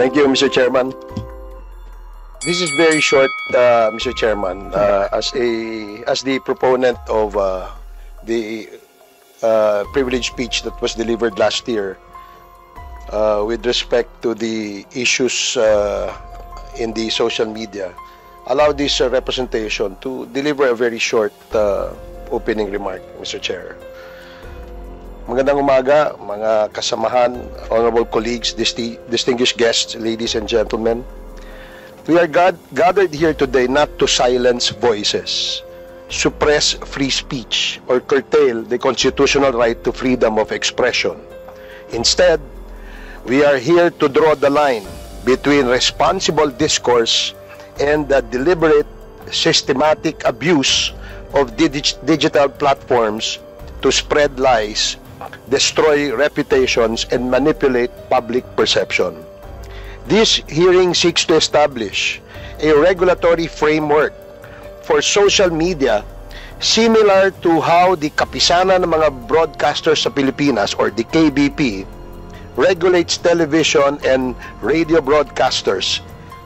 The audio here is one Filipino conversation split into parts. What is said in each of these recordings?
Thank you, Mr. Chairman. This is very short, Mr. Chairman. As the proponent of the privileged speech that was delivered last year, with respect to the issues in the social media, allow this representation to deliver a very short opening remark, Mr. Chair. Magandang umaga, mga kasamahan, honorable colleagues, distinguished guests, ladies and gentlemen. We are gathered here today not to silence voices, suppress free speech, or curtail the constitutional right to freedom of expression. Instead, we are here to draw the line between responsible discourse and the deliberate, systematic abuse of digital platforms to spread lies, destroy reputations, and manipulate public perception. This hearing seeks to establish a regulatory framework for social media similar to how the Kapisanan ng mga Broadcasters sa Pilipinas, or the KBP, regulates television and radio broadcasters,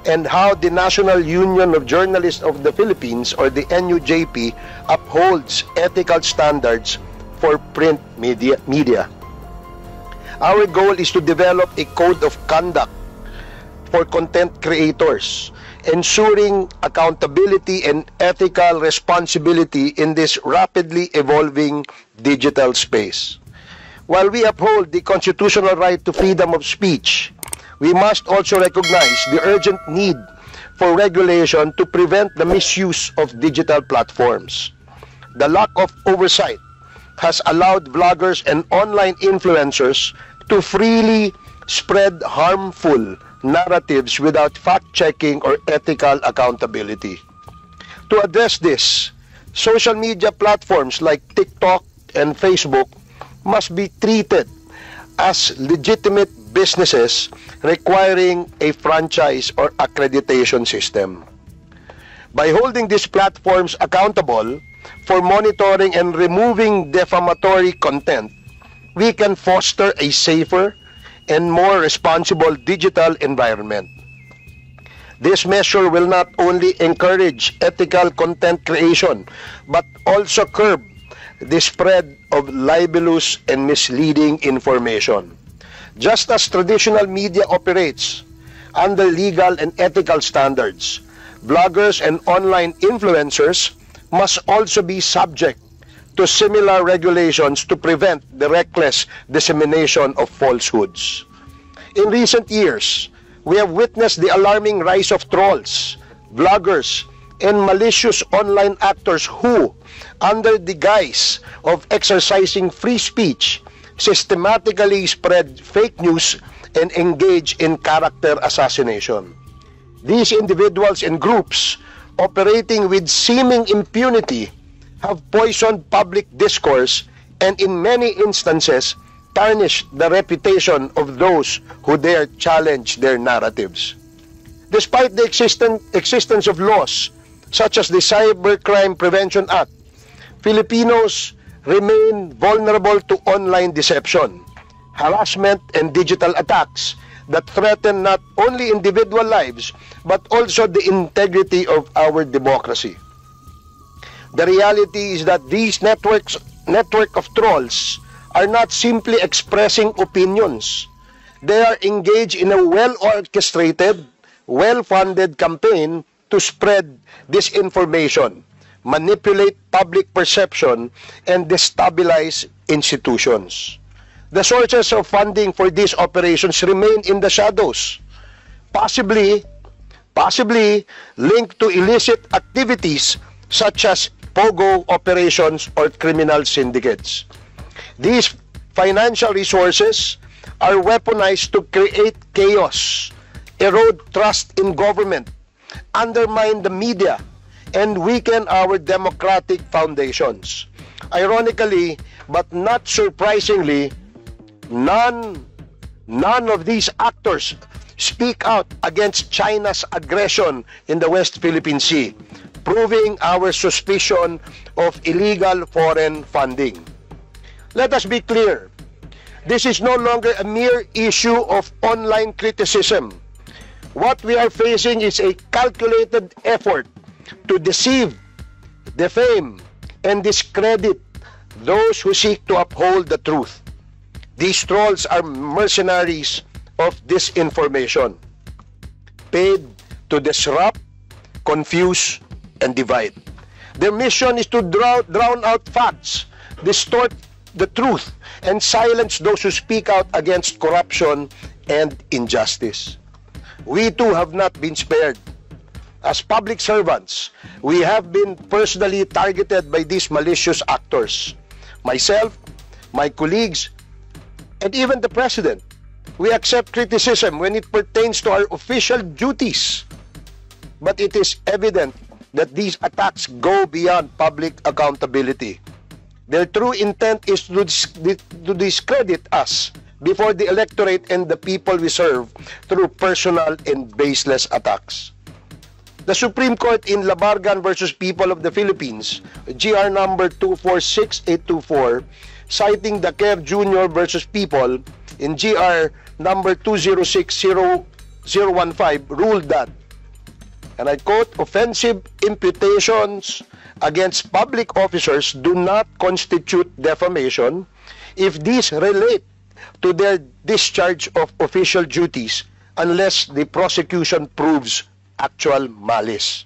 and how the National Union of Journalists of the Philippines, or the NUJP, upholds ethical standards for print media. Our goal is to develop a code of conduct for content creators, ensuring accountability and ethical responsibility in this rapidly evolving digital space. While we uphold the constitutional right to freedom of speech, we must also recognize the urgent need for regulation to prevent the misuse of digital platforms. The lack of oversight has allowed vloggers and online influencers to freely spread harmful narratives without fact-checking or ethical accountability. To address this, social media platforms like TikTok and Facebook must be treated as legitimate businesses requiring a franchise or accreditation system. By holding these platforms accountable for monitoring and removing defamatory content, we can foster a safer and more responsible digital environment. This measure will not only encourage ethical content creation, but also curb the spread of libelous and misleading information. Just as traditional media operates under legal and ethical standards, bloggers and online influencers must also be subject to similar regulations to prevent the reckless dissemination of falsehoods. In recent years, we have witnessed the alarming rise of trolls, vloggers, and malicious online actors who, under the guise of exercising free speech, systematically spread fake news and engage in character assassination. These individuals and groups, operating with seeming impunity, have poisoned public discourse and in many instances tarnished the reputation of those who dare challenge their narratives. Despite the existence of laws such as the Cybercrime Prevention Act, Filipinos remain vulnerable to online deception, harassment, and digital attacks that threaten not only individual lives but also the integrity of our democracy. The reality is that these network of trolls are not simply expressing opinions. They are engaged in a well-orchestrated, well-funded campaign to spread disinformation, manipulate public perception, and destabilize institutions. The sources of funding for these operations remain in the shadows, possibly linked to illicit activities such as POGO operations or criminal syndicates. These financial resources are weaponized to create chaos, erode trust in government, undermine the media, and weaken our democratic foundations. Ironically, but not surprisingly, none of these actors speak out against China's aggression in the West Philippine Sea, proving our suspicion of illegal foreign funding. Let us be clear, this is no longer a mere issue of online criticism, What we are facing is a calculated effort to deceive, defame, and discredit those who seek to uphold the truth. These trolls are mercenaries of disinformation, paid to disrupt, confuse, and divide. Their mission is to drown out facts, distort the truth, and silence those who speak out against corruption and injustice. We too have not been spared. As public servants, we have been personally targeted by these malicious actors. Myself, my colleagues, and even the President. We accept criticism when it pertains to our official duties. But it is evident that these attacks go beyond public accountability. Their true intent is to discredit us before the electorate and the people we serve through personal and baseless attacks. The Supreme Court in Labargan versus People of the Philippines, GR number 246824, citing the Kev Jr. versus People in GR number 206015, ruled that, and I quote, offensive imputations against public officers do not constitute defamation if these relate to their discharge of official duties unless the prosecution proves actual malice.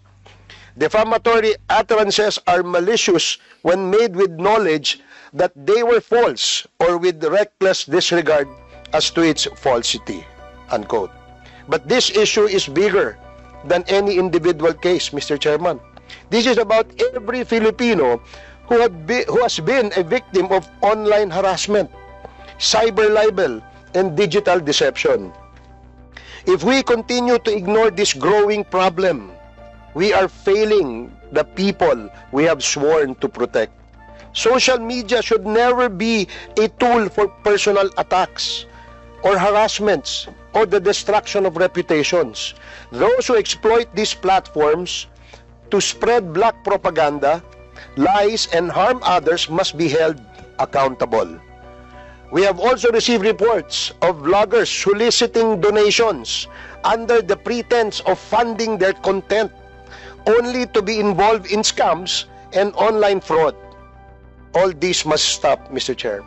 Defamatory utterances are malicious when made with knowledge that they were false or with reckless disregard as to its falsity, unquote. But this issue is bigger than any individual case, Mr. Chairman. This is about every Filipino who has been a victim of online harassment, cyber libel, and digital deception. If we continue to ignore this growing problem, we are failing the people we have sworn to protect. Social media should never be a tool for personal attacks or harassments or the destruction of reputations. Those who exploit these platforms to spread black propaganda, lies, and harm others must be held accountable. We have also received reports of vloggers soliciting donations under the pretense of funding their content, only to be involved in scams and online fraud. All this must stop, Mr. Chair.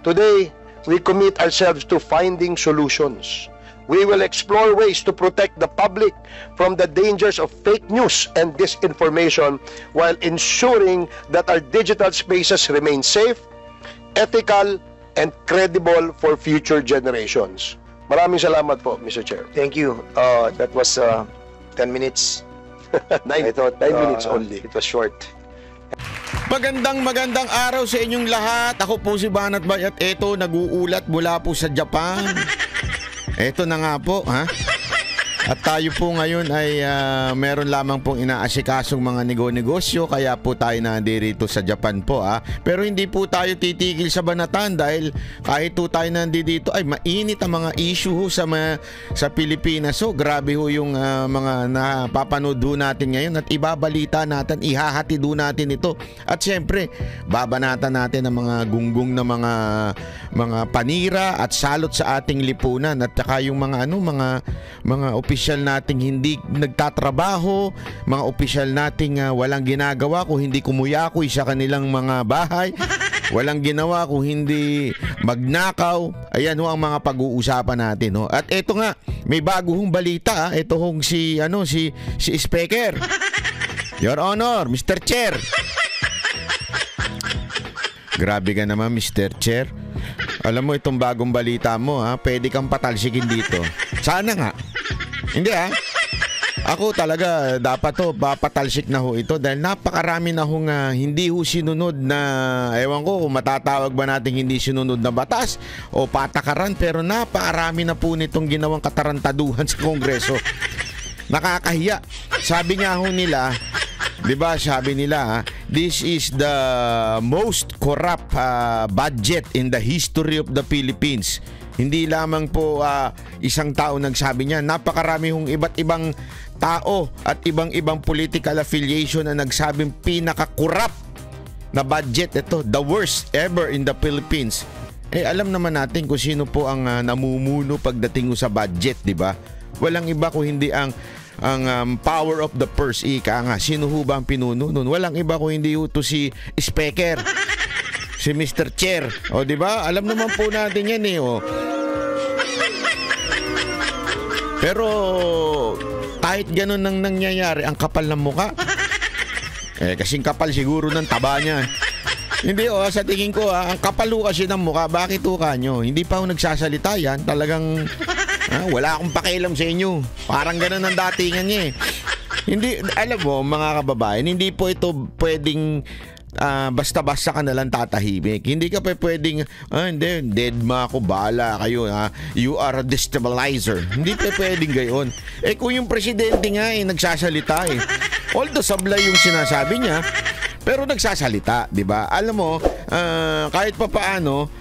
Today, we commit ourselves to finding solutions. We will explore ways to protect the public from the dangers of fake news and disinformation while ensuring that our digital spaces remain safe, ethical, and credible for future generations. Maraming salamat po, Mr. Chair. Thank you. That was 10 minutes. I thought 9 minutes only. It was short. Magandang araw sa inyong lahat. Ako po si Banat Bay at eto nag-uulat mula po sa Japan. Eto na nga po, ha? At tayo po ngayon ay meron lamang pong inaasikasong mga negosyo, kaya po tayo nandito sa Japan po, ha. Pero hindi po tayo titigil sa banatan dahil kahit po tayo nandito ay mainit ang mga issue sa Pilipinas. So grabe ho yung mga napapanood ho natin ngayon at ibabalita natin, ihahatid ho natin ito. At siyempre, babanatan natin ang mga gunggong na mga panira at salot sa ating lipunan at saka yung mga mga opisyal nating hindi nagtatrabaho, mga opisyal nating walang ginagawa kung hindi kumuyakoy sa kanilang mga bahay, walang ginawa kung hindi magnakaw. Ayan ho ang mga pag-uusapan natin, ho. At eto nga, may bago hong balita, ito hong si Speaker. Your Honor, Mr. Chair. Grabe ka naman, Mr. Chair. Alam mo itong bagong balita mo, ha, pwede kang patalsikin dito. Sana nga. Hindi, ha. Ako talaga dapat to papatalsik na ho ito dahil napakarami na hong hindi ho sinunod na, ewan ko kung matatawag ba natin hindi sinunod na batas o patakaran, pero napakarami na po nitong ginawang katarantaduhan sa Kongreso. Nakakahiya. Sabi nga ho nila, diba, sabi nila, this is the most corrupt budget in the history of the Philippines. Hindi lamang po isang tao nagsabi niya, napakarami hong iba't ibang tao at ibang political affiliation na nagsabing pinaka-corrupt na budget ito, the worst ever in the Philippines. Alam naman natin kung sino po ang namumuno pagdating sa budget, di ba? Walang iba kung hindi ang power of the purse. Ika nga, sino ho ba ang pinuno nun? Walang iba kung hindi ho to si Speaker. Si Mr. Chair. O, di ba? Alam naman po natin yan eh. O. Pero kahit ganun nang nangyayari, ang kapal ng muka. Kasing kapal siguro ng taba niya. Hindi sa tingin ko ang kapal ho kasi ng muka. Bakit ho kanyo? Hindi pa ho nagsasalita yan. Talagang wala akong pakialam sa inyo. Parang ganun ang datingan niya eh. Hindi, alam mo mga kababayan, hindi po ito pwedeng basta-basta ka nalang tatahimik. Hindi ka pa pwedeng, hindi, dead ma ako, bahala kayo. You are a destabilizer. Hindi pa pwedeng gayon. Kung yung presidente nga nagsasalita although sablay yung sinasabi niya, pero nagsasalita, di ba? Alam mo, kahit pa paano,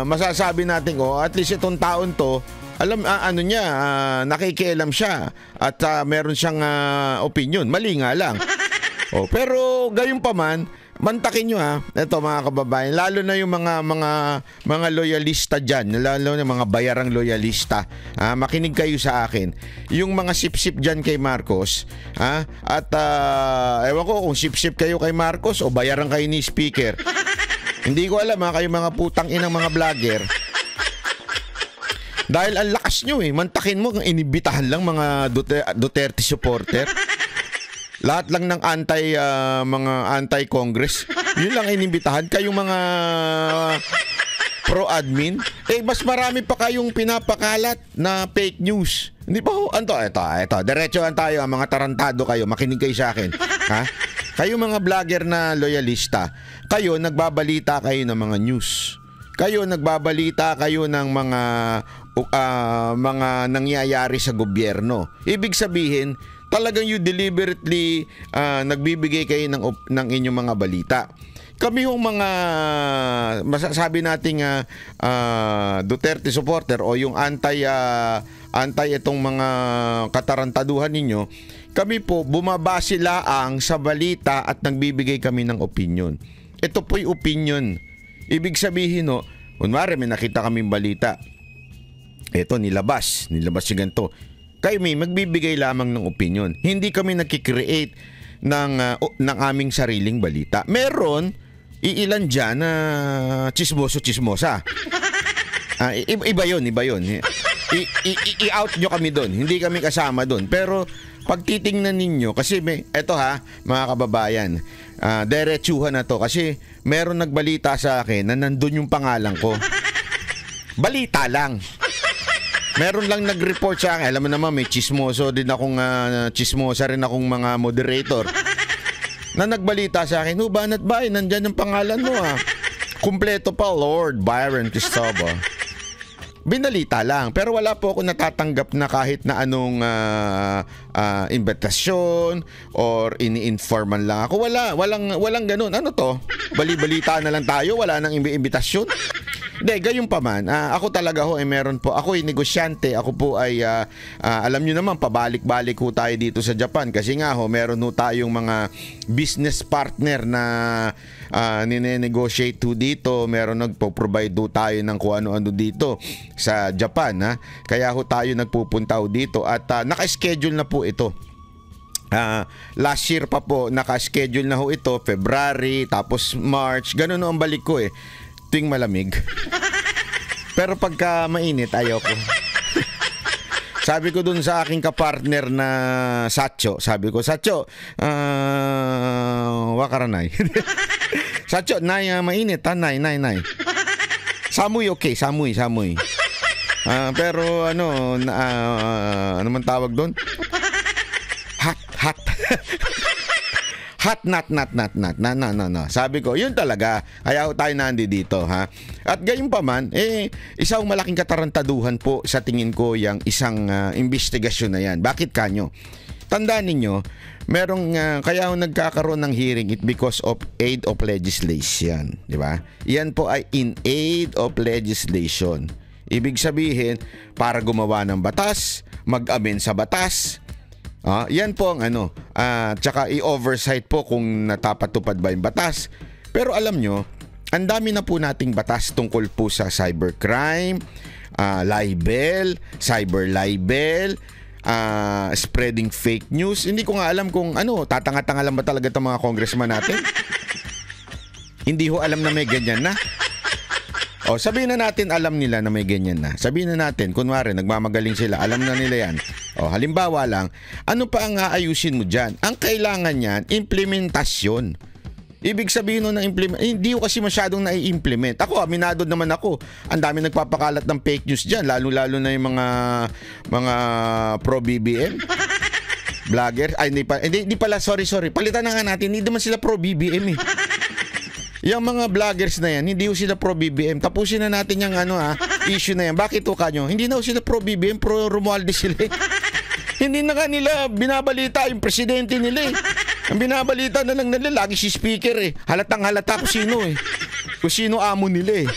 masasabi natin, at least itong taon to, alam, nakikialam siya at meron siyang opinion. Mali nga lang. Pero gayon pa man, mantakin nyo ito mga kababayan, lalo na yung mga loyalista dyan, lalo na mga bayarang loyalista, makinig kayo sa akin. Yung mga sip-sip dyan kay Marcos, at ewan ko kung sip-sip kayo kay Marcos o bayarang kayo ni Speaker. Hindi ko alam kayo mga putang inang mga vlogger. Dahil ang lakas nyo mantakin mo, inibitahan lang mga Duterte supporter. Lahat lang ng mga anti-Congress. Yun lang inibitahan. Kayong mga pro-admin. Mas marami pa kayong pinapakalat na fake news. Hindi ba ho? Ito. Diretsoan tayo, mga tarantado kayo. Makinig kayo sa akin. Kayo mga vlogger na loyalista. Kayo, nagbabalita kayo ng mga news. Kayo, nagbabalita kayo ng mga nangyayari sa gobyerno. Ibig sabihin, talagang you deliberately nagbibigay kayo ng inyong mga balita. Kami yung mga masasabi nating Duterte supporter o yung anti itong mga katarantaduhan ninyo, kami po bumabase laang sa balita at nagbibigay kami ng opinion. Ito po'y opinion. Ibig sabihin kunwari may nakita kaming balita. Ito nilabas si ganito. Kayo may magbibigay lamang ng opinion. Hindi kami nagki-create ng aming sariling balita. Meron iilan diyan na chismoso-chismosa. Iba 'yon. I-out nyo kami doon. Hindi kami kasama doon. Pero pag titingnan ninyo, kasi eto mga kababayan, diretsuhan na to kasi meron nagbalita sa akin na nandun yung pangalan ko. Balita lang. Meron lang nag-report sa akin. Alam mo naman, may chismosa rin akong mga moderator na nagbalita sa akin, banat ba? Nandyan ang pangalan mo Kumpleto pa, Lord Byron Cristobal. Binalita lang. Pero wala po ako natatanggap na kahit na anong invitasyon or ini-informan lang ako. Walang ganun. Ano to? Bali-balita na lang tayo? Wala nang invitasyon? Hindi, gayon pa man. Ako talaga meron po. Ako ay negosyante. Ako po ay, alam nyo naman, pabalik-balik ho tayo dito sa Japan. Kasi nga meron ho tayong mga business partner na nine-negotiate ho dito. Meron nagpo-provide ho tayo ng kung ano-ano dito sa Japan. Kaya ho tayo nagpupunta ho dito. At naka-schedule na po ito. Last year pa po, naka-schedule na ho ito. February, tapos March. Ganun ang balik ko tuwing malamig. Pero pagka mainit, ayoko. Sabi ko dun sa aking kapartner na Satcho, Satcho, wakaranay. Satcho, nay, mainit nay. Samuy, okay, samuy. Pero ano man tawag doon? Hot. Hot not. No. Sabi ko, yun talaga. Kaya tayo nandito, At gayon pa man, isang malaking katarantaduhan po sa tingin ko yung isang investigasyon na yan. Bakit kanyo? Tandaan ninyo, kaya nagkakaroon ng hearing because of aid of legislation. Di ba? Yan po ay in aid of legislation. Ibig sabihin, para gumawa ng batas, mag-amend sa batas, yan po ang tsaka i-oversight po kung natapatupad ba yung batas. Pero alam nyo, ang dami na po nating batas tungkol po sa cybercrime, libel, cyber libel, spreading fake news. Hindi ko nga alam kung tatanga-tanga lang ba talaga itong mga congressman natin? Hindi ho alam na may ganyan na. O, sabihin na natin alam nila na may ganyan na. Sabihin na natin, kunwari, nagmamagaling sila, alam na nila yan. O, halimbawa lang, ano pa ang aayusin mo dyan? Ang kailangan yan, implementasyon. Ibig sabihin nun ng hindi ko kasi masyadong nai-implement. Ako, aminado naman ako. Ang dami nagpapakalat ng fake news dyan, lalo-lalo na yung mga pro-BBM. Vlogger. Ay, hindi pala, sorry. Palitan na nga natin, hindi naman sila pro-BBM eh. Yung mga vloggers na yan, hindi ho sila pro-BBM. Tapusin na natin yung issue na yan. Bakit ho kanyo? Hindi na ho sila pro-BBM, pro-Romualdez sila eh. Hindi na nga nila binabalita yung presidente nila eh. Ang binabalita na lang nila, lagi si speaker eh. Halatang halata kung sino eh. Kung sino amo nila eh.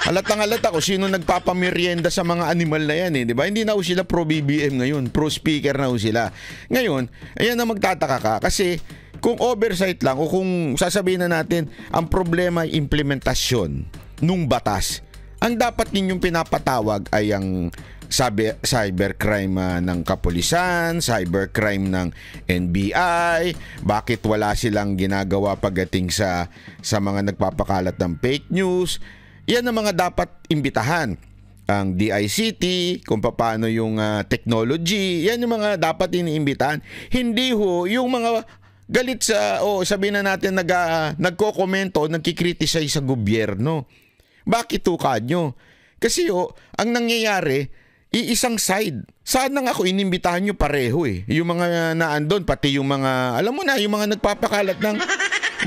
Halatang halata kung sino nagpapamerienda sa mga animal na yan eh. Diba? Hindi na ho sila pro-BBM ngayon. Pro-speaker na ho sila. Ngayon, ayan na magtataka ka. Kasi kung oversight lang o kung sasabihin na natin, ang problema ay implementasyon nung batas. Ang dapat ninyong pinapatawag ay ang cybercrime ng kapulisan, cybercrime ng NBI, bakit wala silang ginagawa pagdating sa mga nagpapakalat ng fake news. Yan ang mga dapat imbitahan. Ang DICT, kung paano yung technology, yan yung mga dapat iniimbitahan. Hindi ho yung mga galit sabihin na natin nagko-komento, nagkikriticize sa gobyerno. Bakit ho kanyo? Kasi ang nangyayari, iisang side. Sana nga ako inimbitahan nyo pareho eh. Yung mga naandun, pati yung mga, alam mo na, yung mga nagpapakalat ng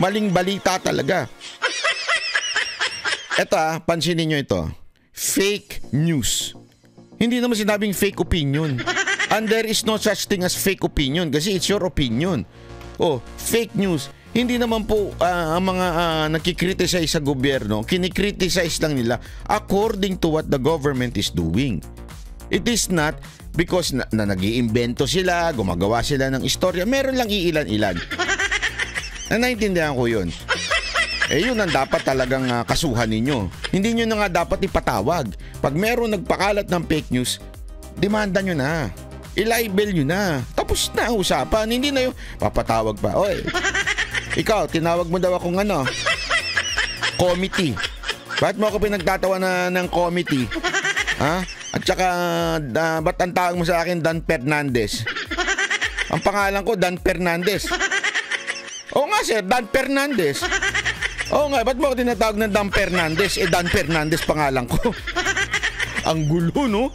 maling balita talaga. Eto pansinin nyo ito. Fake news. Hindi naman sinabing fake opinion. And there is no such thing as fake opinion kasi it's your opinion. Fake news. Hindi naman po ang mga nakikriticize sa gobyerno, kinikriticize lang nila according to what the government is doing. It is not because na nag-iimbento sila, gumagawa sila ng istorya. Meron lang iilan-ilan. Naintindihan ko yun. Yun ang dapat talagang kasuhan ninyo. Hindi nyo na nga dapat ipatawag. Pag meron nagpakalat ng fake news, demanda nyo na. I-libel nyo na. Tapos na ang usapan. Hindi na yung papatawag pa. Oy, ikaw, tinawag mo daw akong committee. Bakit mo ako pinagtatawa ng committee? Ha? At saka, ba't ang tawag mo sa akin Dan Fernandez? Ang pangalan ko, Dan Fernandez. Oo nga sir, Dan Fernandez. Oo nga, ba't mo ako tinatawag ng Dan Fernandez? Dan Fernandez pangalan ko. Ang gulo, no?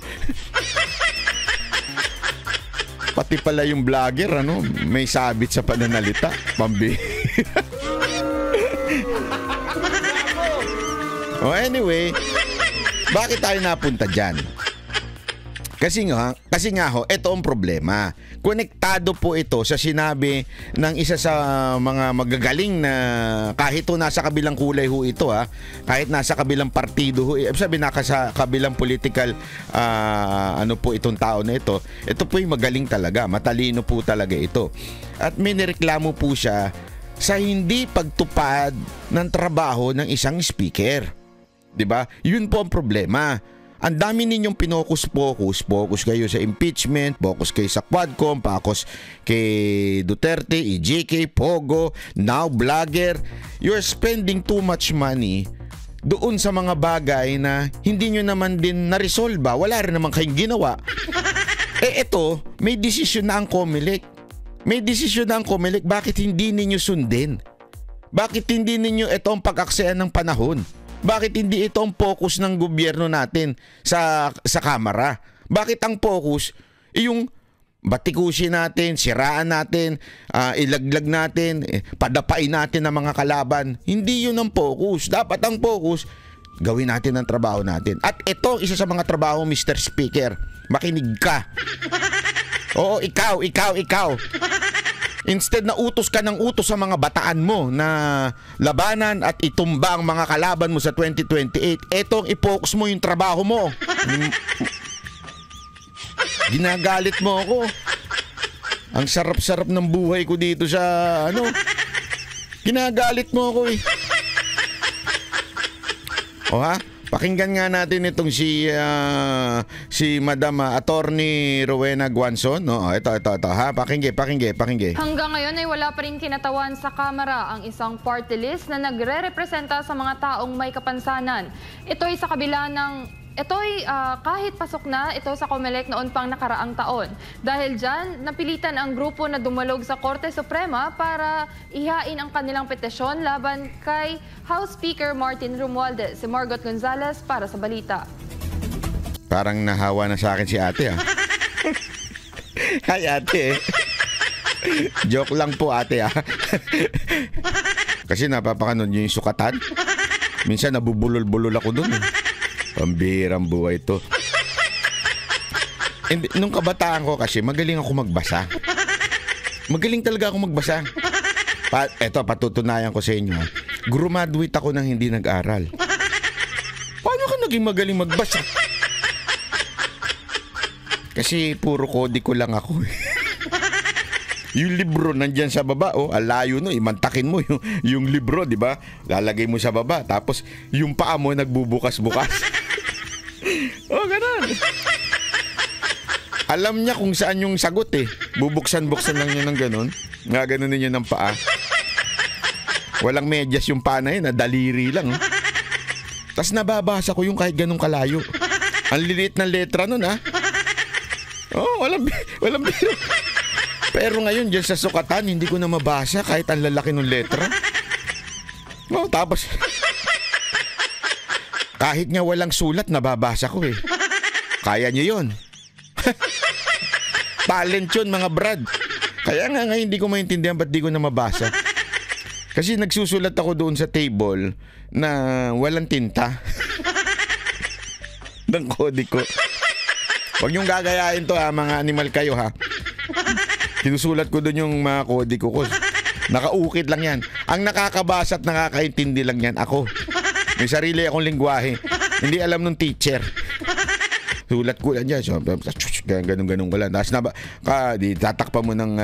Pati pala yung vlogger, may sabit sa pananalita. Anyway, bakit tayo napunta dyan? Kasi nga ho, ito ang problema. Konektado po ito sa sinabi ng isa sa mga magagaling na kahit nasa kabilang kulay ho ito kahit nasa kabilang partido ho, sabi nasa kabilang political po itong tao na ito po yung magaling talaga, matalino po talaga ito. At may nireklamo po siya sa hindi pagtupad ng trabaho ng isang speaker. 'Di ba? Yun po ang problema. Ang dami ninyong focus kayo sa impeachment, focus kayo sa Quadcom, focus kay Duterte, EJK, Pogo, now vlogger. You're spending too much money doon sa mga bagay na hindi nyo naman din na-resolve. Wala rin naman kayong ginawa. Ito, may desisyon na ang COMELEC. Bakit hindi ninyo sundin? Bakit hindi ninyo ito ang pag-aksayan ng panahon? Bakit hindi ito ang focus ng gobyerno natin sa Kamara? Bakit ang focus yung batikusin natin, siraan natin, ilaglag natin, padapain natin ang mga kalaban? Hindi yun ang focus. Dapat ang focus, gawin natin ang trabaho natin. At ito, isa sa mga trabaho, Mr. Speaker, makinig ka. Oo, ikaw. Instead na utos ka ng utos sa mga bataan mo na labanan at itumba ang mga kalaban mo sa 2028, etong i-focus mo yung trabaho mo. Ginagalit mo ako. Ang sarap-sarap ng buhay ko dito sa Ginagalit mo ako eh. Pakinggan nga natin itong si Madam Attorney Rowena Guanzon. No, ito ha. Pakinggan. Hanggang ngayon ay wala pa rin kinatawan sa Kamara ang isang party list na nagre-representa sa mga taong may kapansanan. Ito'y sa kabila ng kahit pasok na ito sa COMELEC noon pang nakaraang taon. Dahil dyan, napilitan ang grupo na dumalog sa Korte Suprema para ihain ang kanilang petisyon laban kay House Speaker Martin Romualdez. Si Margot Gonzalez para sa balita. Parang nahawa na sa akin si ate Hi ate. Joke lang po ate Kasi napapakanon yung sukatan. Minsan nabubulol-bulol ako dun Pambihirang buhay to. And, nung kabataan ko kasi, magaling ako magbasa. Magaling talaga ako magbasa. Eto, patutunayan ko sa inyo. Graduate ako nang hindi nag-aral. Paano ka naging magaling magbasa? Kasi puro kodiko lang ako Yung libro nandyan sa baba, alayo imantakin mo yung libro, di ba? Lalagay mo sa baba, tapos yung paa mo nagbubukas-bukas. Ganun. Alam niya kung saan yung sagot Bubuksan-buksan lang niya ng ganun. Gaganon niya ng paa. Walang medyas yung paa na yun, daliri lang. Tapos nababasa ko yung kahit ganun kalayo. Ang liliit ng letra nun walang biro. Pero ngayon dyan sa sukatan, hindi ko na mabasa kahit ang lalaki ng letra. Tapos kahit nga walang sulat, nababasa ko Kaya niyo yun. Talent yun, mga brad. Kaya nga ngayon hindi ko maintindihan ba't di ko na mabasa. Kasi nagsusulat ako doon sa table na walang tinta. Ng kodiko. Huwag niyong gagayain to mga animal kayo Sinusulat ko doon yung mga kodiko ko. Nakaukit lang yan. Ang nakakabasa at nakakaintindi lang yan ako. May sarili akong lingwahe. Hindi alam ng teacher. Sulat ko lang dyan. So, ganun ko lang. Tapos tatakpa mo ng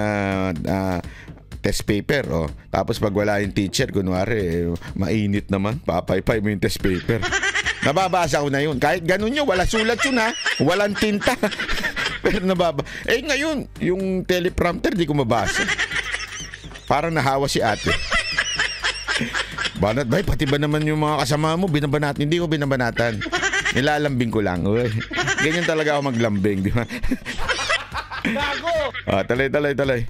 test paper. Tapos pag wala yung teacher, kunwari, mainit naman. Papaypay mo yung test paper. Nababasa ko na yun. Kahit ganun yun, wala sulat yun Walang tinta. Pero ngayon, yung teleprompter di ko mabasa. Parang nahawa si ate. Banat bay, pati ba naman yung mga kasama mo binabanatan? Hindi ko binabanatan. Nilalambing ko lang. Uy. Ganyan talaga ako maglambing, di ba? Gago! Talay.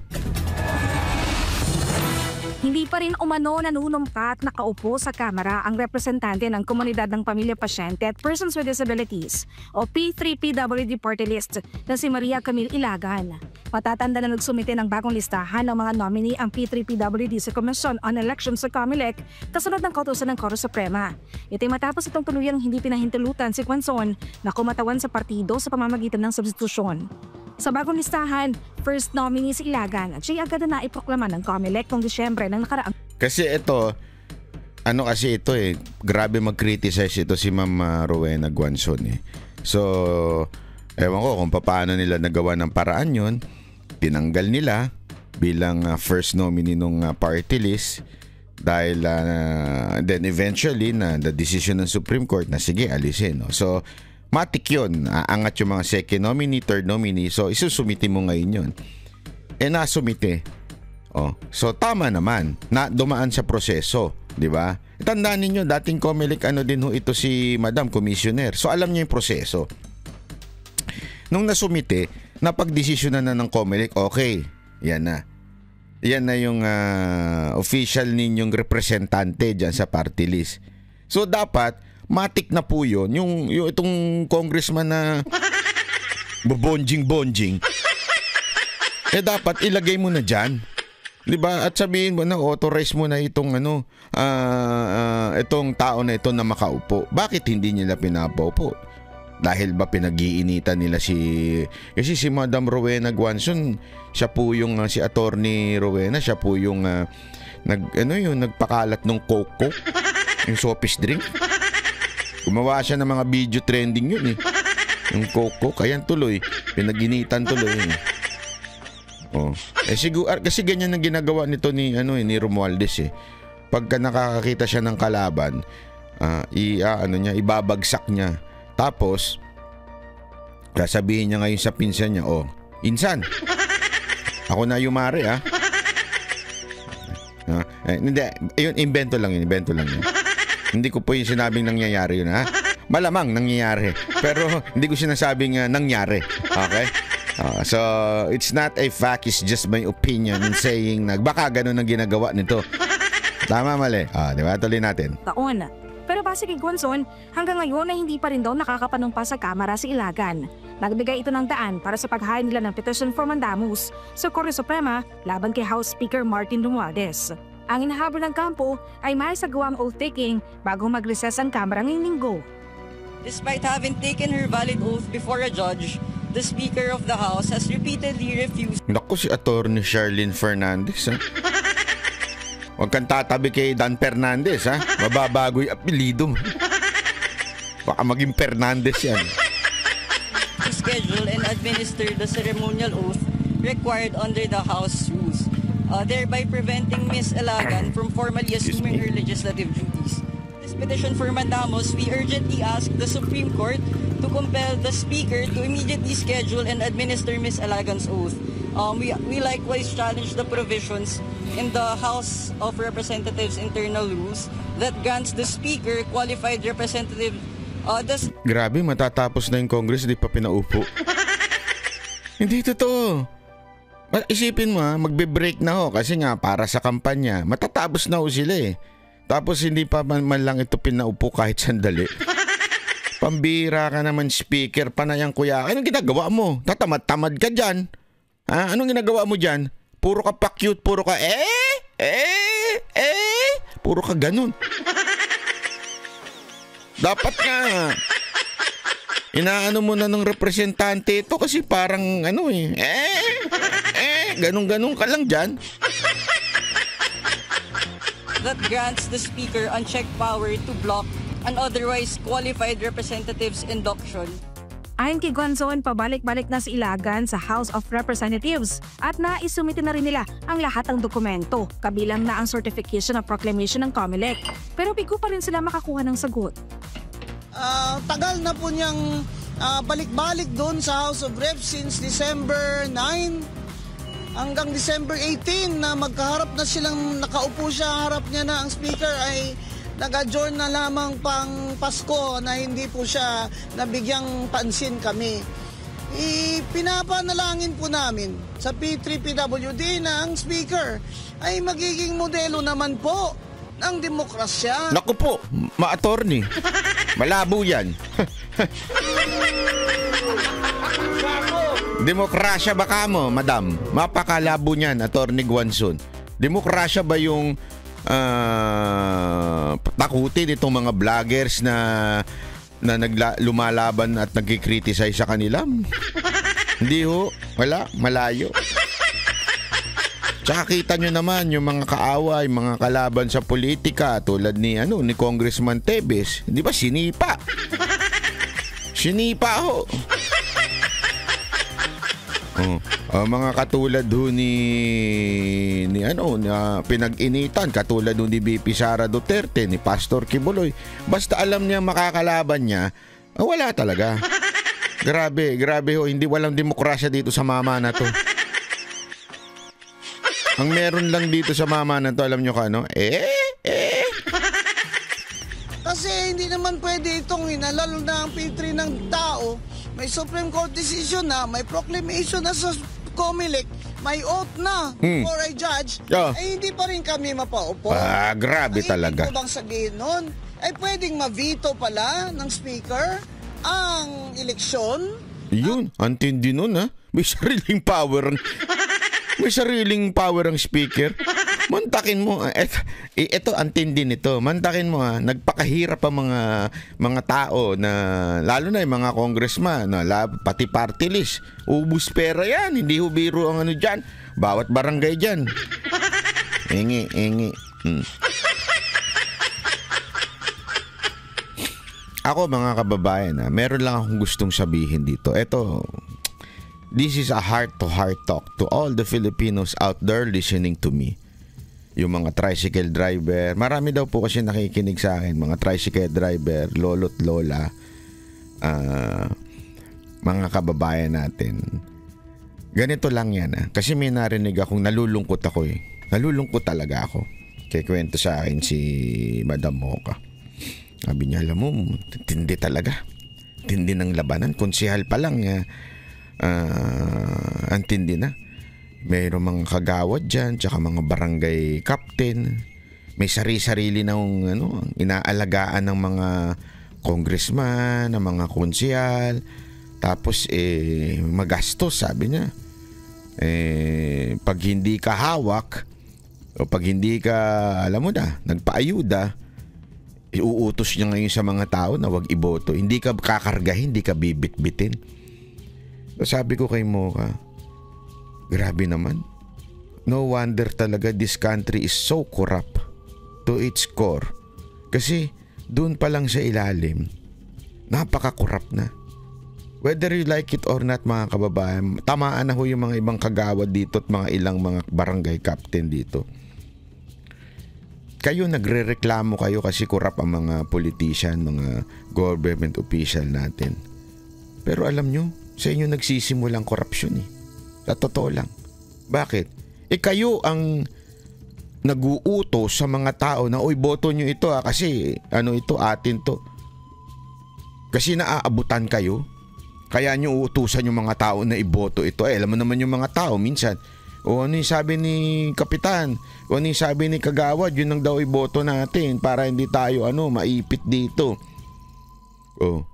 Hindi pa rin umano nanunumpa at nakaupo sa Kamara ang representante ng Komunidad ng Pamilya Pasyente at Persons with Disabilities o P3PWD Party List na si Maria Camille Ilagan. Matatanda na nagsumite ng bagong listahan ng mga nominee ang P3PWD sa Commission on Elections sa COMELEC kasunod ng kautusan ng Korte Suprema. Ito'y matapos itong tuluyang hindi pinahintulutan si Guanzon na kumatawan sa partido sa pamamagitan ng substitusyon. Sa bagong listahan, first nominee si Ilagan at siya agad na naiproklama ng COMELEC noong Disyembre ng nakaraang. Kasi ito, grabe mag-criticize ito si Ma'am Rowena Guanzon So, ewan ko kung paano nila nagawa ng paraan yun. Tinanggal nila bilang first nominee nung party list dahil then eventually na the decision ng Supreme Court na sige, alisin. So, matik yun. Aangat yung mga second nominee, third nominee. So, isusumite mo ngayon yun. Nasumite. So, tama naman na dumaan sa proseso. Di ba? Tandaan ninyo, dating COMELEC din ito si Madam Commissioner. So, alam niya yung proseso. Nung nasumite, napagdesisyonan na ng COMELEC, okay, yan na. Yan na yung official ninyong representante dyan sa party list. So, dapat matik na po yun. Yung itong congressman na bonjing. Dapat ilagay mo na dyan. Diba? At sabihin mo na authorize mo na itong itong tao na ito na makaupo. Bakit hindi nila pinapaupo? Dahil ba pinag-iinitan nila kasi si Madam Rowena Guanzon, siya po yung si Attorney Rowena, siya po yung nagpakalat ng Coke, yung soft drink. Gumawa siya ng mga video trending yun Yung Coke, kaya tuloy. Pinag-initan tuloy siguro kasi ganyan ang ginagawa nito ni Romualdez Pagka nakakakita siya ng kalaban, ibabagsak niya. Tapos sasabihin niya ngayon sa pinsan niya, "Oh, insan, ako na yumari hindi, yun, invento lang yun. Hindi ko po yung sinabing nangyayari yun, Malamang nangyayari. Pero hindi ko sinasabing nangyari. Okay? So, it's not a fact, it's just my opinion in saying na baka ganun ang ginagawa nito. Tama, mali. Di ba? Tuloy natin. Taon. Pero base kay Gonzon, hanggang ngayon ay hindi pa rin daw nakakapanumpa sa Kamara si Ilagan. Nagbigay ito ng daan para sa paghain nila ng petition for mandamus sa Korte Suprema laban kay House Speaker Martin Romualdez. Ang inahabol ng kampo ay may sagawang oath-taking bago mag-recess ang Kamara ngayong linggo. Despite having taken her valid oath before a judge, the Speaker of the House has repeatedly refused. Naku, si Atty. Sherlyn Fernandez, Huwag kang tatabi kay Dan Fernandez, Mababago yung apelido mo. Baka maging Fernandez yan. To schedule and administer the ceremonial oath required under the House rules, thereby preventing Ms. Ilagan from formally assuming her legislative duties. This petition for mandamus, we urgently ask the Supreme Court to compel the Speaker to immediately schedule and administer Ms. Ilagan's oath. We likewise challenge the provisions in the House of Representatives internal rules that grants the Speaker qualified representative. Grabe, matatapos na yung Congress, di pa pinaupo. Hindi totoo. Isipin mo, magbe-break na kasi nga para sa kampanya. Matatapos na sila Tapos hindi pa man lang ito pinaupo kahit sandali. Pambira ka naman, Speaker, panayang kuya. Anong ginagawa mo? Tatamad-tamad ka dyan. Anong ginagawa mo dyan? Puro ka pa-cute, puro ka puro ka ganun. Dapat nga inaano mo na ng representante ito kasi parang ganun-ganun ka lang dyan. That grants the Speaker unchecked power to block an otherwise qualified representative's induction. Ayon kay Gonzon, pabalik-balik na si Ilagan sa House of Representatives at naisumite na rin nila ang lahat ng dokumento, kabilang na ang certification of proclamation ng COMELEC. Pero bigo pa rin sila makakuha ng sagot. Tagal na po niyang balik-balik doon sa House of Reps since December 9 hanggang December 18 na magkaharap na silang nakaupo siya, harap niya na ang Speaker ay nag-adjourn na lamang pang Pasko na hindi po siya nabigyang pansin kami. Pinapanalangin po namin sa P3PWD na ang Speaker ay magiging modelo naman po ng demokrasya. Naku po, ma-attorney. Malabo yan. Demokrasya ba ka mo, madam? Mapakalabo niyan, Attorney Guanzon. Demokrasya ba yung takutin itong mga vloggers na lumalaban at nagkikriticize sa kanila? Hindi ho, wala, malayo. Tsaka kita nyo naman yung mga kaaway, mga kalaban sa politika tulad ni Congressman Tebes. Di ba sinipa? Sinipa ho. Mga katulad ho ni pinag-initan, katulad ho ni BP Sara Duterte, ni Pastor Kibuloy. Basta alam niya makakalaban niya, wala talaga. Grabe ho, hindi walang demokrasya dito sa mama na to. Ang meron lang dito sa mama na to, alam nyo Kasi hindi naman pwede itong lalo na ang P3 ng tao. May Supreme Court decision na, may proclamation na sa COMELEC, may oath na for a judge, ay hindi pa rin kami mapaupo. Grabe talaga. Ibig ko bang sabihin nun, ay pwedeng ma-veto pala ng Speaker ang eleksyon? Yun, antindi nun May sariling power ang Speaker. Mantakin mo, ito antindi nito. Mantakin mo nagpakahirap ang mga tao na lalo na yung mga congressman, pati party list. Ubus pera yan, hindi biro ang diyan. Bawat barangay diyan. Engi. Ako mga kababayan, meron lang akong gustong sabihin dito. This is a heart-to-heart talk to all the Filipinos out there listening to me. yung mga tricycle driver. Marami daw po kasi nakikinig sa akin, mga tricycle driver, lolo't lola, mga kababayan natin. Ganito lang yan. Kasi may narinig akong nalulungkot ako eh. Nalulungkot talaga ako. Kaya kwento sa akin si Madam Mocha. Sabi niya, alam mo, tindi talaga. Tindi ng labanan. Konsehal pa lang, ang tindi na. Mayroong mga kagawad dyan, tsaka mga barangay captain. May sarili-sarili na inaalagaan ng mga congressman, ng mga konsehal. Tapos magastos, sabi niya. Pag hindi ka hawak, o pag hindi ka, alam mo na, nagpaayuda, iuutos niya ngayon sa mga tao na wag iboto. Hindi ka kakargahin, hindi ka bibit-bitin. So sabi ko kay Mocha, grabe naman. No wonder talaga this country is so corrupt to its core. Kasi doon pa lang sa ilalim, napaka-corrupt na. Whether you like it or not, mga kababayan, tamaan na ho yung mga ibang kagawad dito at mga ilang mga barangay captain dito. Kayo nagre-reklamo kayo kasi corrupt ang mga politician, mga government official natin. Pero alam nyo, sa inyo nagsisimulang korupsyon eh. Sa totoo lang. Bakit? Kayo ang nag-uutos sa mga tao na, uy, boto nyo ito kasi ito, atin to. Kasi naaabutan kayo. Kaya nyo uutusan yung mga tao na iboto ito. Alam mo naman yung mga tao minsan, o ano yung sabi ni Kapitan, o ano yung sabi ni Kagawad, yun ang daw iboto natin para hindi tayo maipit dito. O,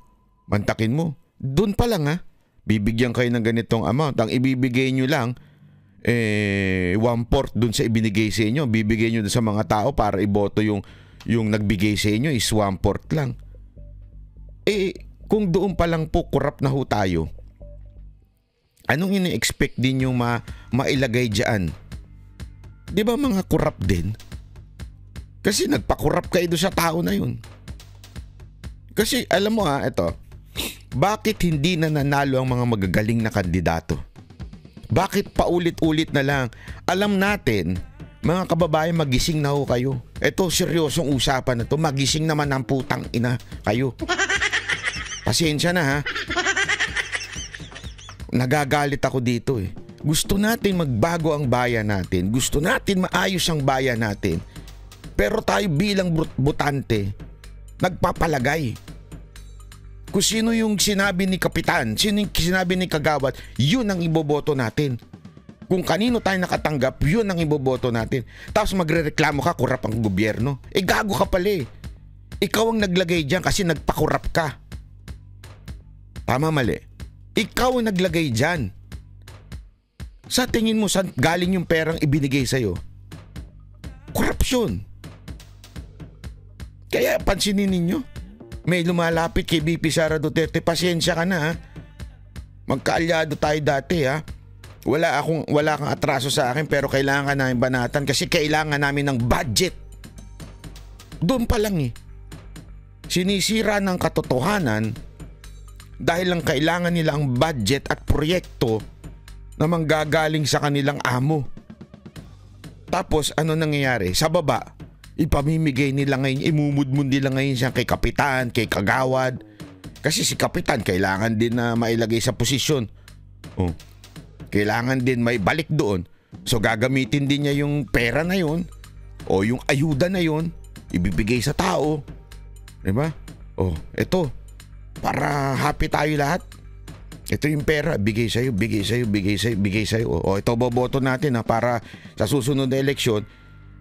mantakin mo. Doon pa lang bibigyan kayo ng ganitong amount. Ang ibibigay nyo lang, 1/4 dun sa ibinigay sa inyo. Bibigay nyo dun sa mga tao para iboto yung nagbigay sa inyo is 1/4 lang. Kung doon pa lang po corrupt na ho tayo, anong ini-expect din yung mailagay dyan? Di ba mga corrupt din? Kasi nagpa-corrupt kayo doon sa tao na yun. Kasi alam mo ito, bakit hindi nananalo ang mga magagaling na kandidato? Bakit paulit-ulit na lang? Alam natin, mga kababayan, magising na ho kayo. Ito, seryosong usapan na to. Magising naman ang putang ina kayo. Pasensya na Nagagalit ako dito eh. Gusto natin magbago ang bayan natin. Gusto natin maayos ang bayan natin. Pero tayo bilang botante, nagpapalagay. Kung sino yung sinabi ni Kapitan, sino yung sinabi ni Kagawad, yun ang iboboto natin. Kung kanino tayo nakatanggap, yun ang iboboto natin. Tapos magrereklamo ka, kurap ang gobyerno. Gago ka pala eh. Ikaw ang naglagay dyan kasi nagpakurap ka. Tama, mali. Ikaw ang naglagay dyan. Sa tingin mo, saan galing yung perang ibinigay sa'yo? Korupsyon. Kaya pansinin ninyo, may lumalapit kay BP Sara Duterte, pasensya ka na Magkaalyado tayo dati Wala kang atraso sa akin pero kailangan ka namin banatan kasi kailangan namin ng budget. Doon pa lang Sinisira ng katotohanan dahil lang kailangan nila ang budget at proyekto na manggagaling sa kanilang amo. Tapos ano nangyayari? Sa baba, ipamimigay nila ngayon, imumudmud nila ngayon siya kay Kapitan, kay Kagawad. Kasi si Kapitan kailangan din na mailagay sa posisyon. Kailangan din may balik doon. So gagamitin din niya yung pera na yun o yung ayuda na yun, ibibigay sa tao. Diba? Eto, para happy tayo lahat. Ito yung pera, bigay sa'yo, bigay sa'yo, bigay sa'yo, bigay sa'yo. Ito boboto natin para sa susunod na eleksyon,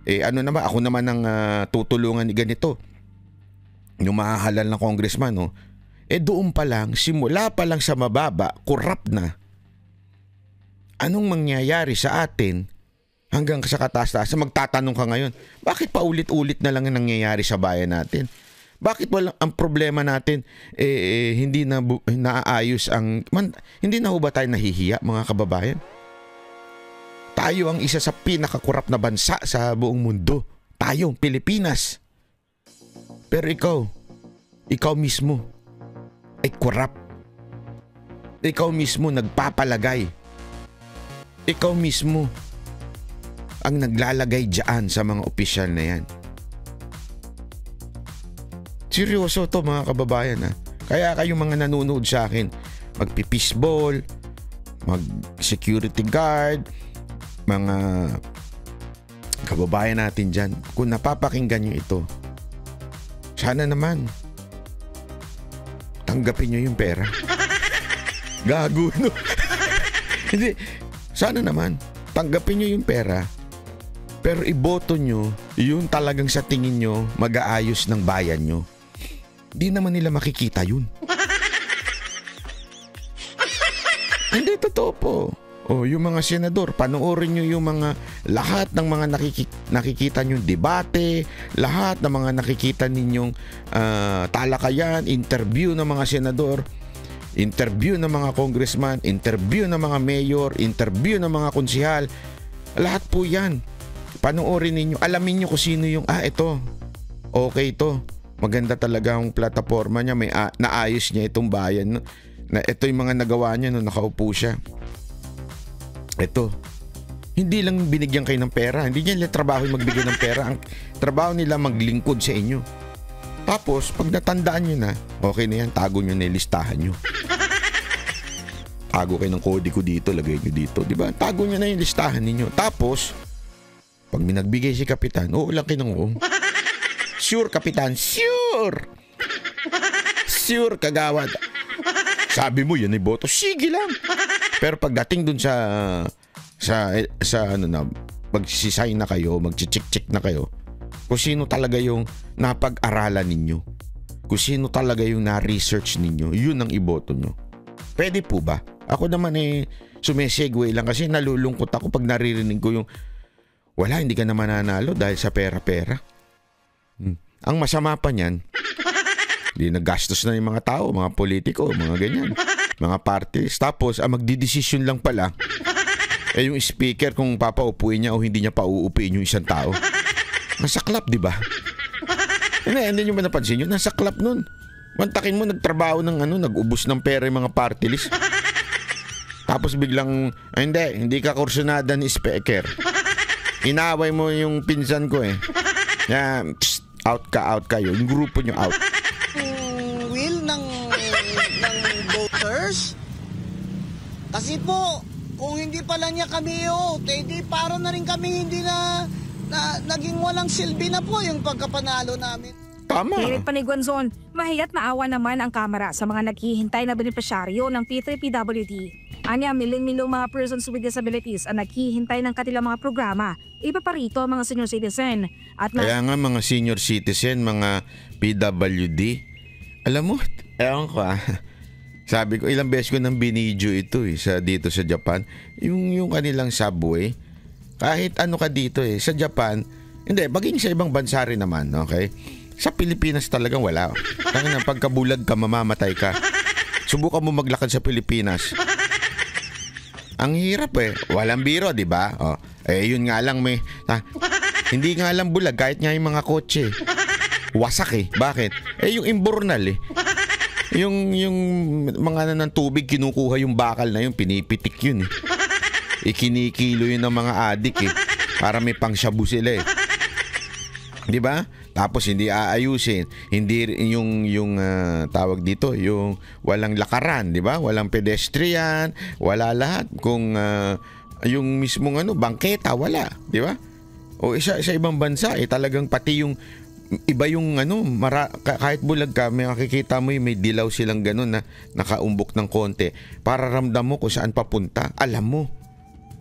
ako naman ang tutulungan ni ganito. Yung mahahalal na congressman, doon pa lang, simula pa lang sa mababa, corrupt na. Anong mangyayari sa atin hanggang sa kataas-taas? Magtatanong ka ngayon, bakit pa ulit-ulit na lang ang nangyayari sa bayan natin? Bakit walang ang problema natin hindi na naaayos hindi na ho ba tayo nahihiya, mga kababayan? Tayo ang isa sa pinakakurap na bansa sa buong mundo. Tayo, Pilipinas. Pero ikaw mismo ay kurap. Ikaw mismo nagpapalagay. Ikaw mismo ang naglalagay dyan sa mga opisyal na yan. Seryoso to mga kababayan ha. Kaya kayong mga nanonood sa akin, magpipisball, mag-security guard, mga kababayan natin dyan, kung napapakinggan nyo ito, sana naman tanggapin nyo yung pera. Gago, no? Hindi, sana naman tanggapin nyo yung pera, pero iboto nyo yung talagang sa tingin nyo mag-aayos ng bayan nyo. Di naman nila makikita yun. Hindi, totoo po. Yung mga senador, panoorin nyo yung mga lahat ng mga nakikita nyo debate, lahat ng mga nakikita ninyong talakayan, interview ng mga senador, interview ng mga congressman, interview ng mga mayor, interview ng mga konsihal. Lahat po yan. Panoorin ninyo, alamin nyo kung sino yung, ito, okay to. Maganda talaga ang plataforma niya, may naayos niya itong bayan. Na ito yung mga nagawa niya nung nakaupo siya. Ito, hindi lang binigyan kayo ng pera. Hindi niya trabaho yung magbigay ng pera. Ang trabaho nila maglingkod sa inyo. Tapos, pag natandaan nyo na, okay na yan, tago nyo na yung listahan nyo. Tago kayo ng kode ko dito, lagay nyo dito. Diba? Tago nyo na yung listahan ninyo. Tapos, pag may nagbigay si Kapitan, lang kayo ng Sure, Kapitan. Sure! Sure, kagawad. Sabi mo, yan ay boto. Sige lang. Pero pagdating dun sa magsisign na kayo, magchichik-chik na kayo, kung sino talaga yung napag-aralan ninyo, kung sino talaga yung na-research ninyo, yun ang iboto nyo. Pwede po ba? Ako naman sumisegue lang kasi nalulungkot ako pag naririnig ko yung wala, hindi ka na mananalo dahil sa pera-pera. Ang masama pa niyan, di nagastos na yung mga tao, mga politiko, mga ganyan, mga parties. Tapos, ang magdidesisyon lang pala, yung speaker kung papaupuin niya o hindi niya pauupuin yung isang tao. Nasaklap, di ba? Hindi nyo ba napansin yun? Nasaklap nun. Mantakin mo, nagtrabaho ng nag-ubos ng pera yung mga party list. Tapos biglang, hindi ka kursunada ni speaker. Inaway mo yung pinsan ko out kayo. Yung grupo nyo out. Will ng voters. Kasi po, kung hindi pala niya kami di para na rin kami hindi na naging walang silbi na po yung pagkapanalo namin. Tama. Pilit Paniguanzon, mahiyat maawa naman ang Kamara sa mga naghihintay na benepisyaryo ng P3PWD. Anya, miling-milong mga persons with disabilities ang naghihintay ng kanilang mga programa. Iba pa rito ang mga senior citizen. Kaya nga mga senior citizen, mga PWD, alam mo, ewan ko sabi ko, ilang beses ko nang binidyo ito dito sa Japan. Yung kanilang subway, kahit ano ka dito sa Japan, hindi, maging sa ibang bansa rin naman, okay? Sa Pilipinas talagang wala. Tangina, pagkabulag ka, mamamatay ka. Subukan mo maglakad sa Pilipinas. Ang hirap walang biro, di ba? Yun nga lang hindi nga lang bulag, kahit nga yung mga kotse. Wasak Bakit? Yung imbornal Yung mga ng tubig, kinukuha yung bakal na yun, pinipitik yun Ikinikilo yun ng mga adik para may pang-shabu sila di ba? Tapos hindi aayusin, hindi yung tawag dito, yung walang lakaran, di ba? Walang pedestrian, wala lahat. Kung yung mismong bangketa, wala, di ba? O sa ibang bansa talagang pati yung iba yung kahit bulag ka, may makikita mo may dilaw silang ganun na nakaumbok ng konti para ramdam mo kung saan papunta. Alam mo.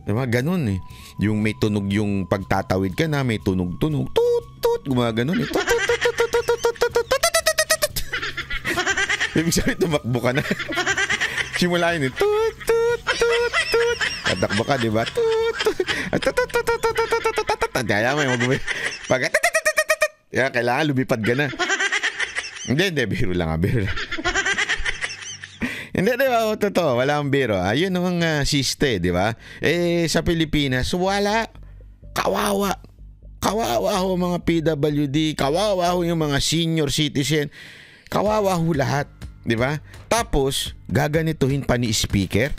Diba? Ganun Yung may tunog yung pagtatawid ka na, may tunog-tunog. Tut-tut. Gumaganon Tut-tut. Ibig sabihin, tumakbo ka na. Simulain Tut-tut-tut-tut. Tatakbo ka, diba? Tut-tut. Kaya may mag-uwi. Kailangan lumipad ka na. Hindi, biro lang. Hindi, di ba? Totoo, wala akong biro. Ayun ang siste, di ba? Sa Pilipinas, wala. Kawawa. Kawawa ho mga PWD. Kawawa ho yung mga senior citizen. Kawawa ho lahat. Di ba? Tapos, gaganituhin pa ni speaker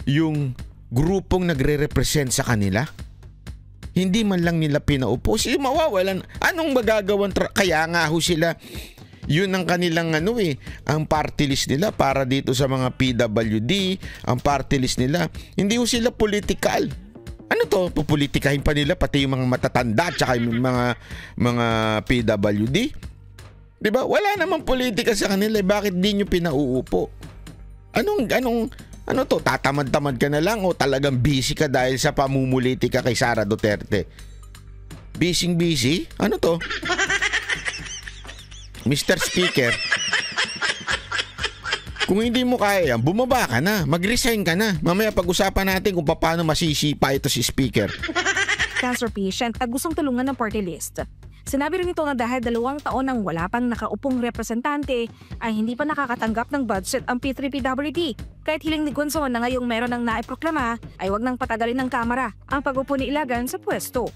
yung grupong nagre-represent sa kanila. Hindi man lang nila pinaupo. Sila mawawalan. Anong magagawan? Kaya nga ho sila, yun ang kanilang ang party list nila para dito sa mga PWD, ang party list nila. Hindi ho sila political. Ano to? Pupolitikahin pa nila pati yung mga matatanda at saka yung mga PWD. Diba? Wala namang politika sa kanila. Bakit di nyo pinauupo? Ano to? Tatamad-tamad ka na lang o talagang busy ka dahil sa pamumulitika kay Sara Duterte? Busy? Ano to? Mr. Speaker, kung hindi mo kaya yan, bumaba ka na. Mag-resign ka na. Mamaya pag-usapan natin kung paano masisipa ito si Speaker. Cancer patient at gustong tulungan ng party list. Sinabi rin ito na dahil 2 taon nang wala pang nakaupong representante ay hindi pa nakakatanggap ng budget ang P3PWD. Kahit hiling ni Gonzon na ngayong meron ng naiproklama ay wag nang patagalin ng Kamara ang pag-upo ni Ilagan sa pwesto.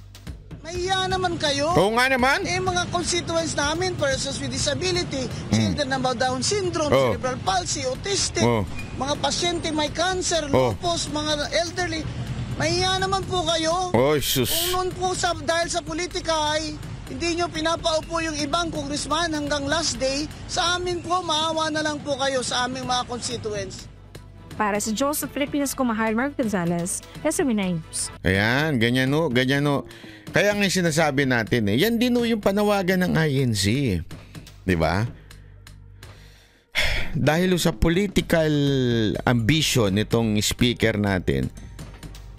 Mahiya naman kayo. Oo nga naman. Mga constituents namin, persons with disability, children na Down syndrome, cerebral palsy, autistic, mga pasyente may cancer, lupus, mga elderly. Mahiya naman po kayo. Sus. Kung noon po dahil sa politika ay hindi nyo pinapaupo yung ibang congressman hanggang last day, sa amin po, maawa na lang po kayo sa aming mga constituents. Para sa Joseph Filipinas Kumahal, Mark Gonzalez, SME News. Ayan, ganyan no. Kaya nga sinasabi natin yan din yung panawagan ng INC. Diba? Dahil sa political ambition nitong speaker natin,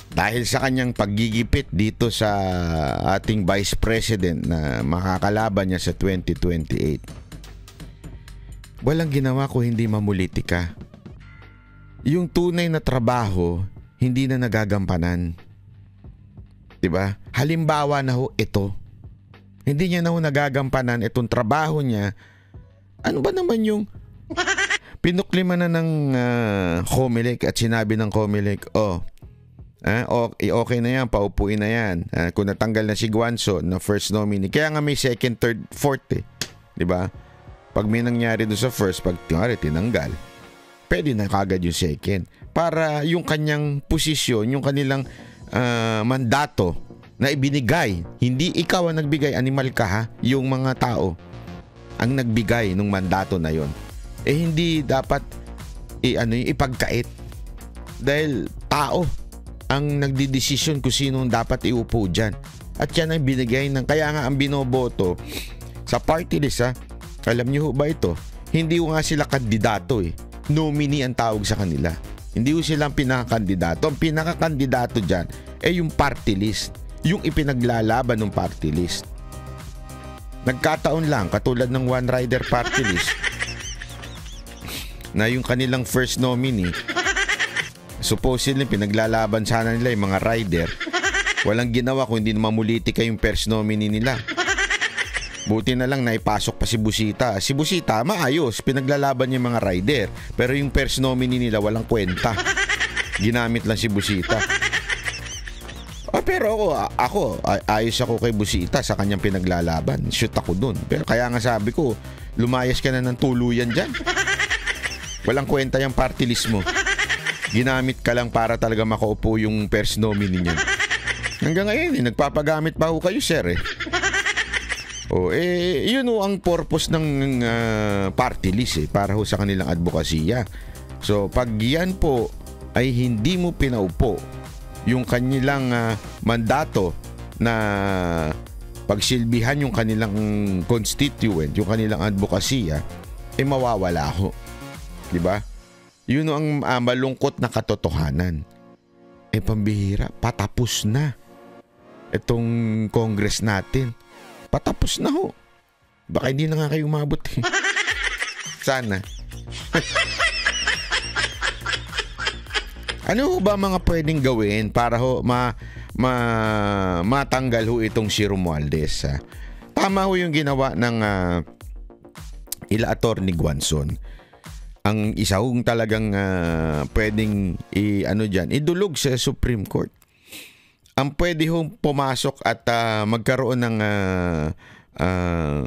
dahil sa kanyang paggigipit dito sa ating Vice President na makakalaban niya sa 2028, walang ginawa ko hindi mamulitika. Yung tunay na trabaho, hindi na nagagampanan. Diba? Halimbawa na ho ito. Hindi niya na ho nagagampanan itong trabaho niya. Ano ba naman yung pinuklima na ng COMELEC at sinabi ng COMELEC, okay na yan, paupuin na yan. Kung natanggal na si Guanzo na first nominee, kaya nga may second, third, fourth diba? Pag may nangyari doon sa first, pag tinanggal, pwede na kagad yung second. Para yung kanyang posisyon, yung kanilang mandato na ibinigay, hindi ikaw ang nagbigay, animal ka ha, yung mga tao ang nagbigay ng mandato na yon. Hindi dapat ipagkait dahil tao ang nagdidesisyon kung sino dapat iupo dyan. At yan ang binigay kaya nga ang binoboto sa party list alam niyo ba ito? Hindi nga sila kandidato Nominee ang tawag sa kanila. Hindi ko silang pinakakandidato. Ang pinakakandidato dyan yung party list. Yung ipinaglalaban ng party list. Nagkataon lang, katulad ng One Rider party list, na yung kanilang first nominee, supposedly pinaglalaban sana nila yung mga rider. Walang ginawa kung hindi mamulitika yung first nominee nila. Buti na lang naipasok pa si Busita. Si Busita, maayos. Pinaglalaban yung mga rider. Pero yung first nominee nila, walang kwenta. Ginamit lang si Busita. Pero ako, ayos ako kay Busita sa kanyang pinaglalaban. Shoot ako dun. Pero kaya nga sabi ko, lumayas ka na ng tuluyan dyan. Walang kwenta yung party list mo. Ginamit ka lang para talaga makaupo yung first nominee niya. Hanggang ngayon, nagpapagamit pa ako kayo, sir yun ang purpose ng party list para ho sa kanilang advokasya. So pag yan po ay hindi mo pinaupo yung kanilang mandato na pagsilbihan yung kanilang constituent, yung kanilang advokasya, mawawala ho. Diba? Yun ang malungkot na katotohanan. Pambihira, patapos na itong Congress natin. Patapos na ho. Baka hindi na nga kayo umabot Sana. Ano ba mga pwedeng gawin para ho matanggal ho itong si Romualdez? Tama ho yung ginawa ng ila Attorney Guanzon. Ang isa hong talagang pwedeng idulog sa Supreme Court. Ang pwede hong pumasok at magkaroon ng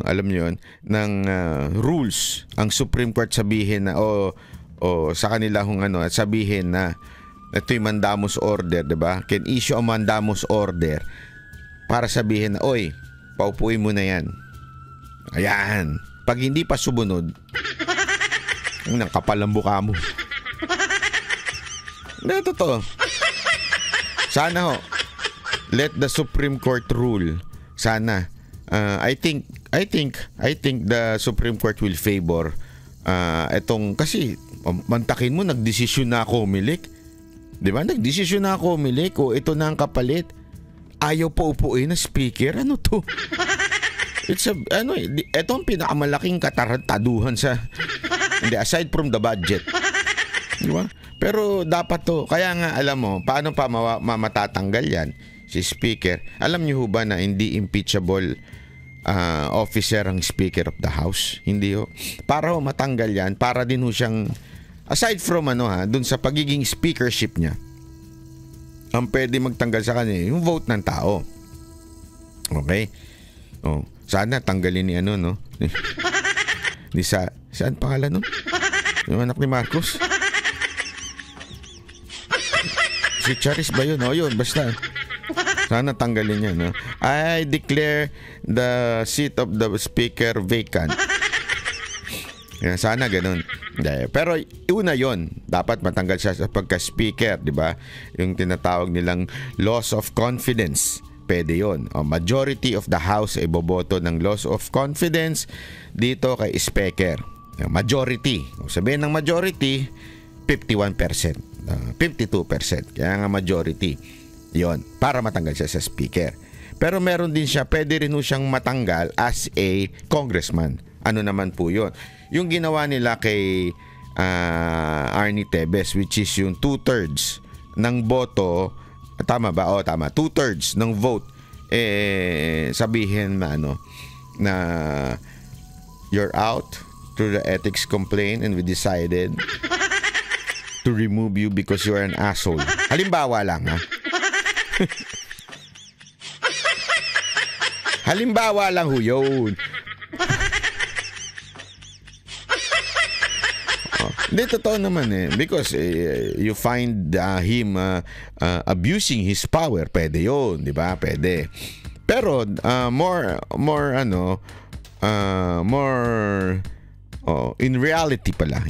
alam niyo yun, ng rules ang Supreme Court sabihin na o sa kanila hong sabihin na ito yung mandamus order, 'di ba? Can issue a mandamus order para sabihin na, oy, paupuin mo na yan. Ayan. Pag hindi pa sumunod, ang kapal ang mukha mo. Hindi, totoo. Sana ho, let the Supreme Court rule. Sana. I think the Supreme Court will favor etong, kasi mantakin mo, nagdesisyon na ako umilik. Di ba? Nagdesisyon na ako umilik. O ito na ang kapalit. Ayaw pa upuin na speaker. Ano to? Ito ang pinakamalaking katarantaduhan sa, hindi, aside from the budget. Di ba? Pero dapat to. Kaya nga, alam mo, paano pa matatanggal yan? Si speaker. Alam niyo ba na hindi impeachable officer ang Speaker of the House? Hindi ho. Para ho matanggal yan, para din ho siyang, aside from dun sa pagiging speakership niya, ang pwede magtanggal sa kanya yung vote ng tao. Okay? Oh, sana tanggalin ni ni saan pangalan nun? Yung anak ni Marcos? Si Charis ba yun? O yun, basta. Sana tanggalin niya, no? I declare the seat of the speaker vacant. Yan, sana ganun. Pero una yon, dapat matanggal siya sa pagka-speaker, di ba? Yung tinatawag nilang loss of confidence. Pwede yon. Majority of the House ay boboto ng loss of confidence dito kay speaker. Majority. Sabihin ng majority, 51%. 52%. Kaya nga majority. Yon, para matanggal siya sa speaker. Pero meron din siya, pwede rin siyang matanggal as a congressman. Ano naman po yun? Yung ginawa nila kay Arnie Tebes, which is yung 2/3 ng boto. Tama ba? O, tama. 2/3 ng vote. Sabihin na you're out through the ethics complaint and we decided to remove you because you're an asshole. Halimbawa lang, ha? Halimbawa lang ho yun. Hindi, totoo naman because you find him abusing his power, pwede yun, di ba? Pwede. Pero more in reality pala,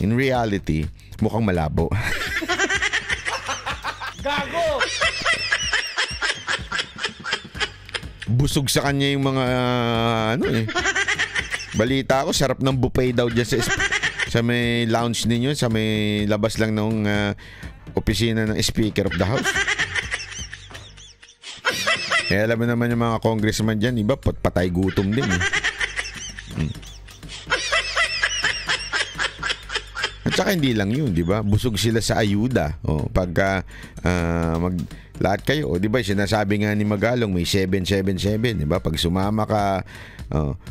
mukhang malabo. Gago! Busog sa kanya yung mga balita ko, sarap ng buffet daw dyan sa may lounge ninyo, sa may labas lang ng opisina ng Speaker of the House. Alam mo naman yung mga congressman dyan, iba patay gutom din. At saka hindi lang yun, di ba? Busog sila sa ayuda. Pagka lahat kayo, di ba? Sinasabi nga ni Magalong, may 777, di ba? Pag sumama ka,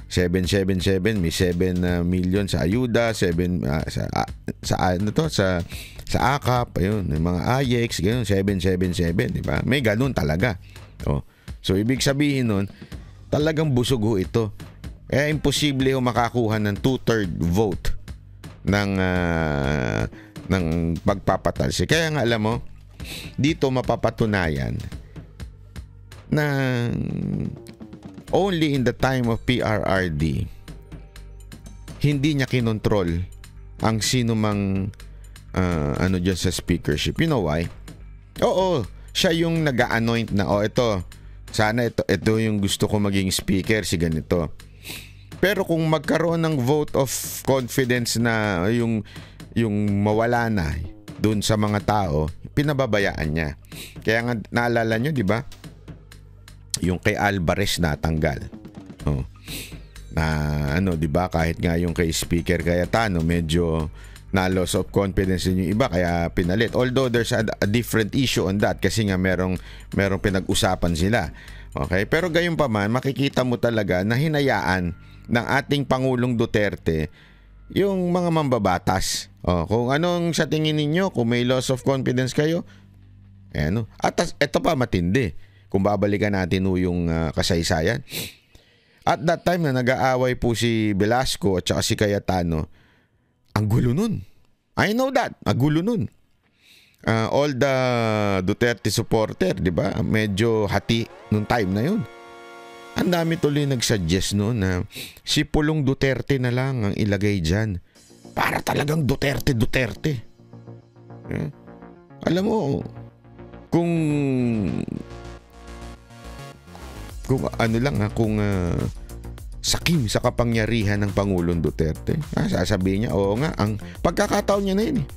777, may 7 million sa ayuda, 7 sa AKAP, ayun, yung mga AYEX, ganun, 777, di ba? May ganun talaga. So ibig sabihin nun, talagang busog ho ito. Kaya imposible ho makakuha ng 2/3 vote ng pagpapatalsi. Kaya nga alam mo, dito mapapatunayan na only in the time of PRRD hindi niya kinontrol ang sino mang dyan sa speakership. You know why? Oo, siya yung nag-anoint na ito, sana ito yung gusto ko maging speaker, si ganito. Pero kung magkaroon ng vote of confidence na yung mawala na doon sa mga tao, pinababayaan niya. Kaya nga naalala nyo, di ba? Yung kay Alvarez natanggal. Di ba? Kahit nga yung kay Speaker Cayetano, medyo na loss of confidence din yung iba, kaya pinalit. Although there's a different issue on that kasi nga merong pinag-usapan sila. Okay? Pero gayon pa man, makikita mo talaga na hinayaan ng ating Pangulong Duterte yung mga mambabatas. Kung anong sa tingin ninyo, kung may loss of confidence kayo, at ito pa matindi. Kung babalikan natin yung kasaysayan. At that time na nag-aaway po si Velasco at saka si Cayetano, ang gulo nun. I know that. Ang gulo nun. All the Duterte supporter, di ba? Medyo hati nung time na yun. Ang dami tuloy nagsuggest no na si Pulong Duterte na lang ang ilagay dyan. Para talagang Duterte. Alam mo, kung ano lang kung sakim sa kapangyarihan ng Pangulong Duterte, sasabihin niya, oo nga, ang pagkakataon niya na yun.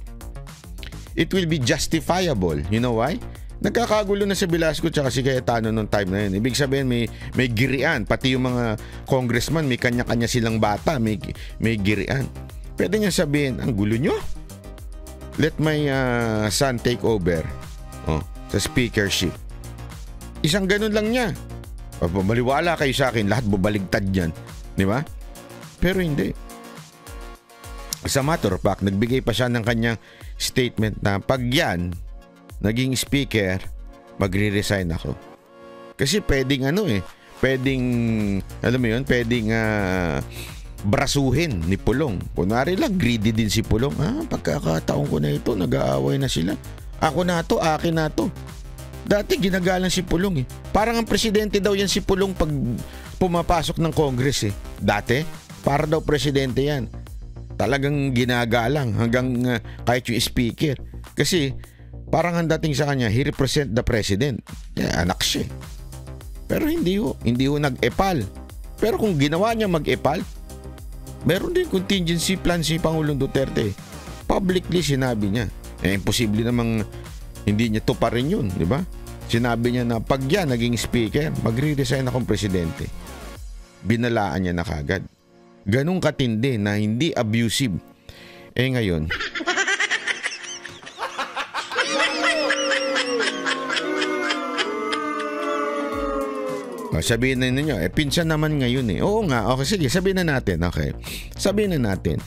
It will be justifiable. You know why? Nagkakagulo na si Velasco tsaka si Cayetano nung time na yun. Ibig sabihin may girian. Pati yung mga congressman, may kanya-kanya silang bata, may girian. Pwede niya sabihin, ang gulo nyo? Let my son take over sa speakership. Isang ganun lang niya. Maliwala kayo sa akin, lahat bubaligtad yan. Di ba? Pero hindi. Sa matter of fact, nagbigay pa siya ng kanyang statement na pag yan, naging speaker, magre-resign ako. Kasi pwedeng pwedeng, alam mo yun, pwedeng brasuhin ni Pulong. Kunwari lang, greedy din si Pulong. Pagkakataon ko na ito, nag-aaway na sila. Ako na to, akin na to. Dati ginagalang si Pulong Parang ang presidente daw yan si Pulong pag pumapasok ng Congress Dati, para daw presidente yan. Talagang ginagalang hanggang kahit yung speaker. Kasi parang ang dating sa kanya, he represent the president. Anak siya. Pero hindi ho nag-epal. Pero kung ginawa niya mag-epal, meron din contingency plan si Pangulong Duterte. Publicly sinabi niya. Imposible namang hindi niya tuparin yun, di ba? Sinabi niya na pag yan naging speaker, magre-resign akong presidente. Binalaan niya na kagad. Ganun katindi na hindi abusive. Ngayon, sabihin na ninyo, pinsan naman ngayon Oo nga, okay, sige, sabihin na natin, okay. Sabihin na natin.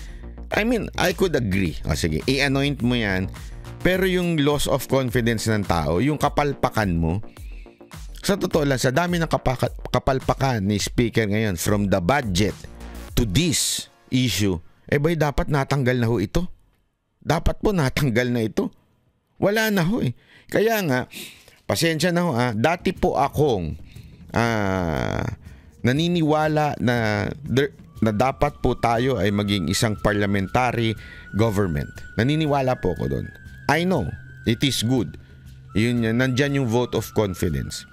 I mean, I could agree. Sige, i-anoint mo yan. Pero yung loss of confidence ng tao, yung kapalpakan mo, sa totoo lang, sa dami ng kapalpakan ni speaker ngayon, from the budget to this issue, bay, dapat natanggal na ho ito. Dapat po natanggal na ito. Wala na ho Kaya nga, pasensya na ho dati po akong naniniwala na dapat po tayo ay maging isang parliamentary government. Naniniwala po ako doon. I know, it is good. Nandyan yung vote of confidence.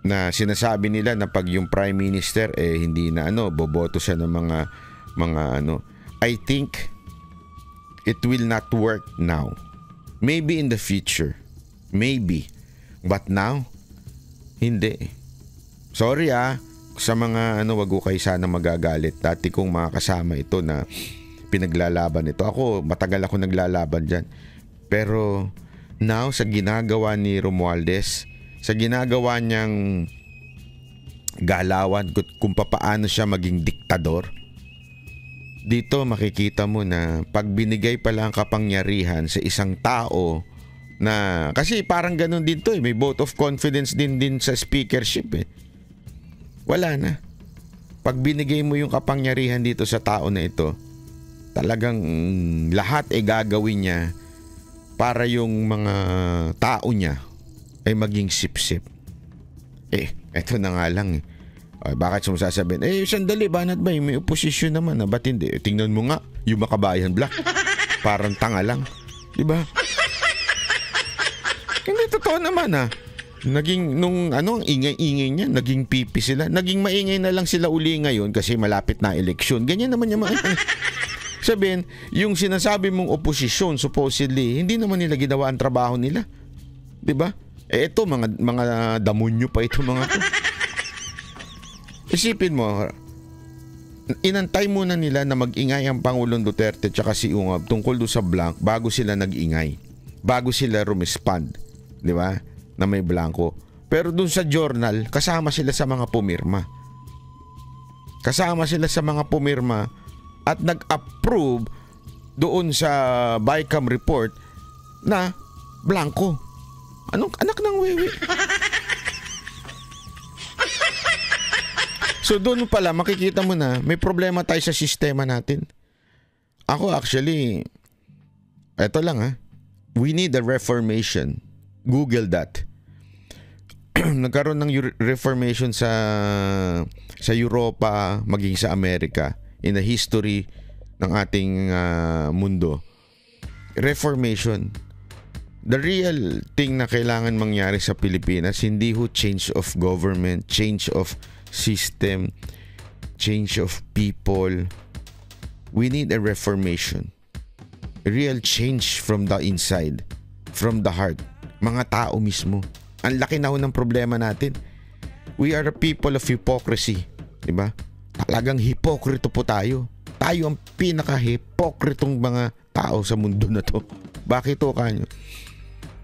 Na sinasabi nila na pag yung prime minister hindi na boboto siya ng mga I think it will not work now. Maybe in the future. Maybe. But now, hindi. Sorry sa mga wag ko kayo sana magagalit. Dati kong mga kasama ito na pinaglalaban ito. Ako, matagal ako naglalaban dyan. Pero now, sa ginagawa ni Romualdez, sa ginagawa niyang galawan kung papaano siya maging diktador, dito makikita mo na pag binigay pala ang kapangyarihan sa isang tao na, kasi parang ganun din to may vote of confidence din sa speakership Wala na. Pag binigay mo yung kapangyarihan dito sa tao na ito, talagang lahat gagawin niya para yung mga tao niya ay maging sip-sip. Eto na nga lang bakit sumasasabihin? Sandali, banat ba? May oposisyon naman ba't hindi? Tingnan mo nga, yung Makabayan Black. Parang tanga lang. Diba? Hindi totoo naman Naging ang ingay-ingay niya, naging pipi sila. Naging maingay na lang sila uli ngayon kasi malapit na eleksyon. Ganyan naman yung mga sabihin, yung sinasabi mong oposisyon supposedly, hindi naman nila ginawa ang trabaho nila. 'Di ba? Ito mga damonyo pa ito mga to. Isipin mo, inantay muna nila na mag-ingay ang Pangulong Duterte at si Ungab tungkol do sa blank bago sila nag-ingay. Bago sila rumespond, 'di ba? Na may blanco. Pero dun sa journal, kasama sila sa mga pumirma. Kasama sila sa mga pumirma at nag-approve doon sa BICAM report na blanco. Anong anak ng wewe? So doon pala makikita mo na may problema tayo sa sistema natin. Ako actually, eto lang we need a reformation. Google that. nagkaroon ng reformation sa Europa, maging sa Amerika, in the history ng ating mundo. Reformation. The real thing na kailangan mangyari sa Pilipinas, hindi ho change of government, change of system, change of people. We need a reformation. A real change from the inside, from the heart. Mga tao mismo. Ang laki na ho ng problema natin. We are a people of hypocrisy. Diba? Talagang hipokrito po tayo. Tayo ang pinaka-hipokritong mga tao sa mundo na to. Bakit o kanyo?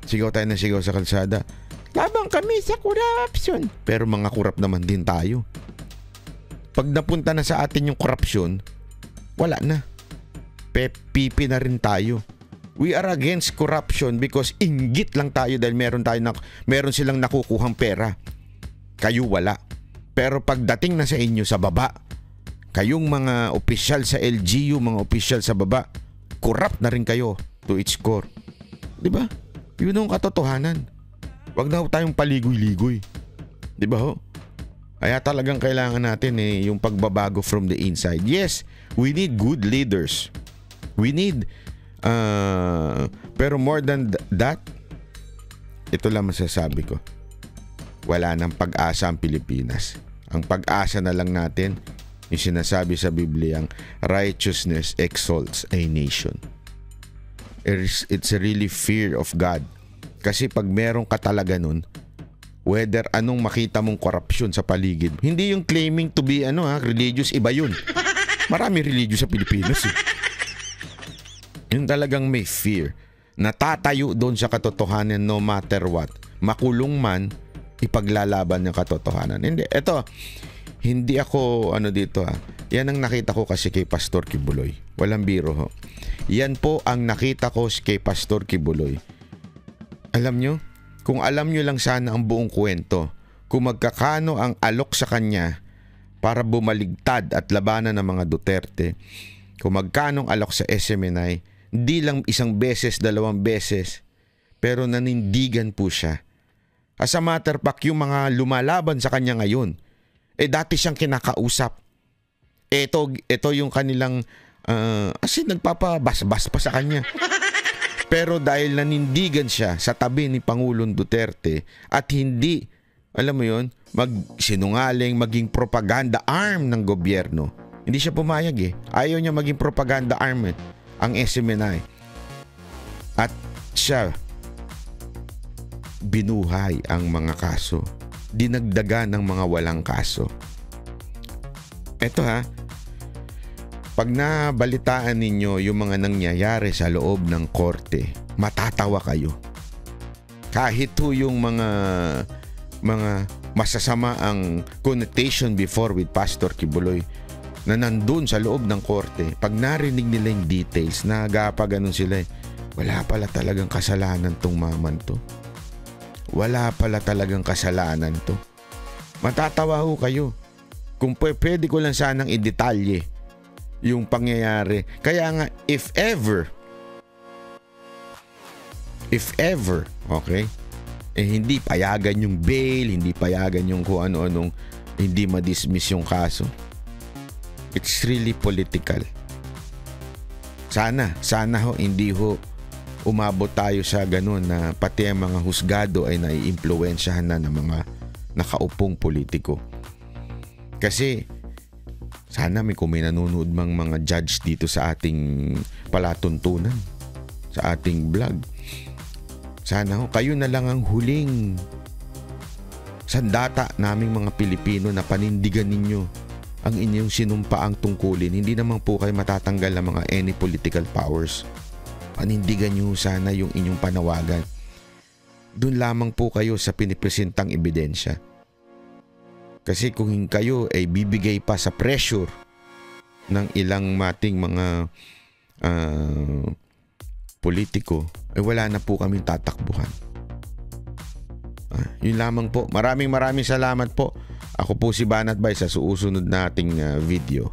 Sigaw tayo ng sigaw sa kalsada. Labang kami sa corruption. Pero mga korap naman din tayo. Pag napunta na sa atin yung korupsyon, wala na. Pipi na rin tayo. We are against corruption because inggit lang tayo dahil meron silang nakukuhang pera. Kayo wala. Pero pagdating na sa inyo sa baba, kayong mga opisyal sa LGU, mga opisyal sa baba, corrupt na rin kayo to its core. Diba? Yun ang katotohanan. Wag na tayong paligoy-ligoy. Diba ho? Kaya talagang kailangan natin yung pagbabago from the inside. Yes, we need good leaders. We need pero more than that, ito lang masasabi ko. Wala nang pag-asa ang Pilipinas. Ang pag-asa na lang natin, yung sinasabi sa Biblia, righteousness exalts a nation. It's a really fear of God. Kasi pag meron ka talaga nun, whether anong makita mong korupsyon sa paligid, hindi yung claiming to be religious, iba yun. Marami religious sa Pilipinas eh. Yung talagang may fear. Natatayo doon sa katotohanan no matter what. Makulong man, ipaglalaban ng katotohanan. Hindi ako dito. Yan ang nakita ko kasi kay Pastor Kibuloy. Walang biro ho. Yan po ang nakita ko kay Pastor Kibuloy. Alam nyo, kung alam nyo lang sana ang buong kwento, kung magkakano ang alok sa kanya para bumaligtad at labanan ng mga Duterte, kung magkano ang alok sa SMNI, hindi lang isang beses, 2 beses, pero nanindigan po siya. As a matter of fact, yung mga lumalaban sa kanya ngayon, dati siyang kinakausap. Ito yung kanilang, nagpapabasbas pa sa kanya. Pero dahil nanindigan siya sa tabi ni Pangulong Duterte at hindi, alam mo yon, magsinungaling, maging propaganda arm ng gobyerno. Hindi siya pumayag Ayaw niya maging propaganda arm ang SMNI. At siya, binuhay ang mga kaso. Dinagdagan ng mga walang kaso. Pag nabalitaan ninyo yung mga nangyayari sa loob ng korte, matatawa kayo. Kahit yung mga masasama ang connotation before with Pastor Kibuloy na nandun sa loob ng korte, pag narinig nila yung details, nagapaganon sila wala pala talagang kasalanan tong maman to. Wala pala talagang kasalanan to. Matatawa ho kayo. Kung pwede ko lang sanang i-detalye yung pangyayari. Kaya nga, if ever, okay, hindi payagan yung bail, hindi payagan yung kung ano-anong, hindi ma-dismiss yung kaso. It's really political. Sana ho, hindi ho umabot tayo sa ganun na pati ang mga husgado ay naiimpluwensyahan na ng mga nakaupong politiko. Kasi sana kung may nanonood mang mga judge dito sa ating palatuntunan, sa ating vlog. Sana kayo na lang ang huling sandata naming mga Pilipino na panindigan ninyo ang inyong sinumpaang tungkulin. Hindi naman po kayo matatanggal ng mga any political powers. Panindigan nyo sana yung inyong panawagan. Doon lamang po kayo sa pinipresentang ebidensya. Kasi kung kayo ay bibigay pa sa pressure ng ilang mating mga politiko, wala na po kaming tatakbuhan. Yun lamang po. Maraming salamat po. Ako po si Banat Bay sa susunod nating video.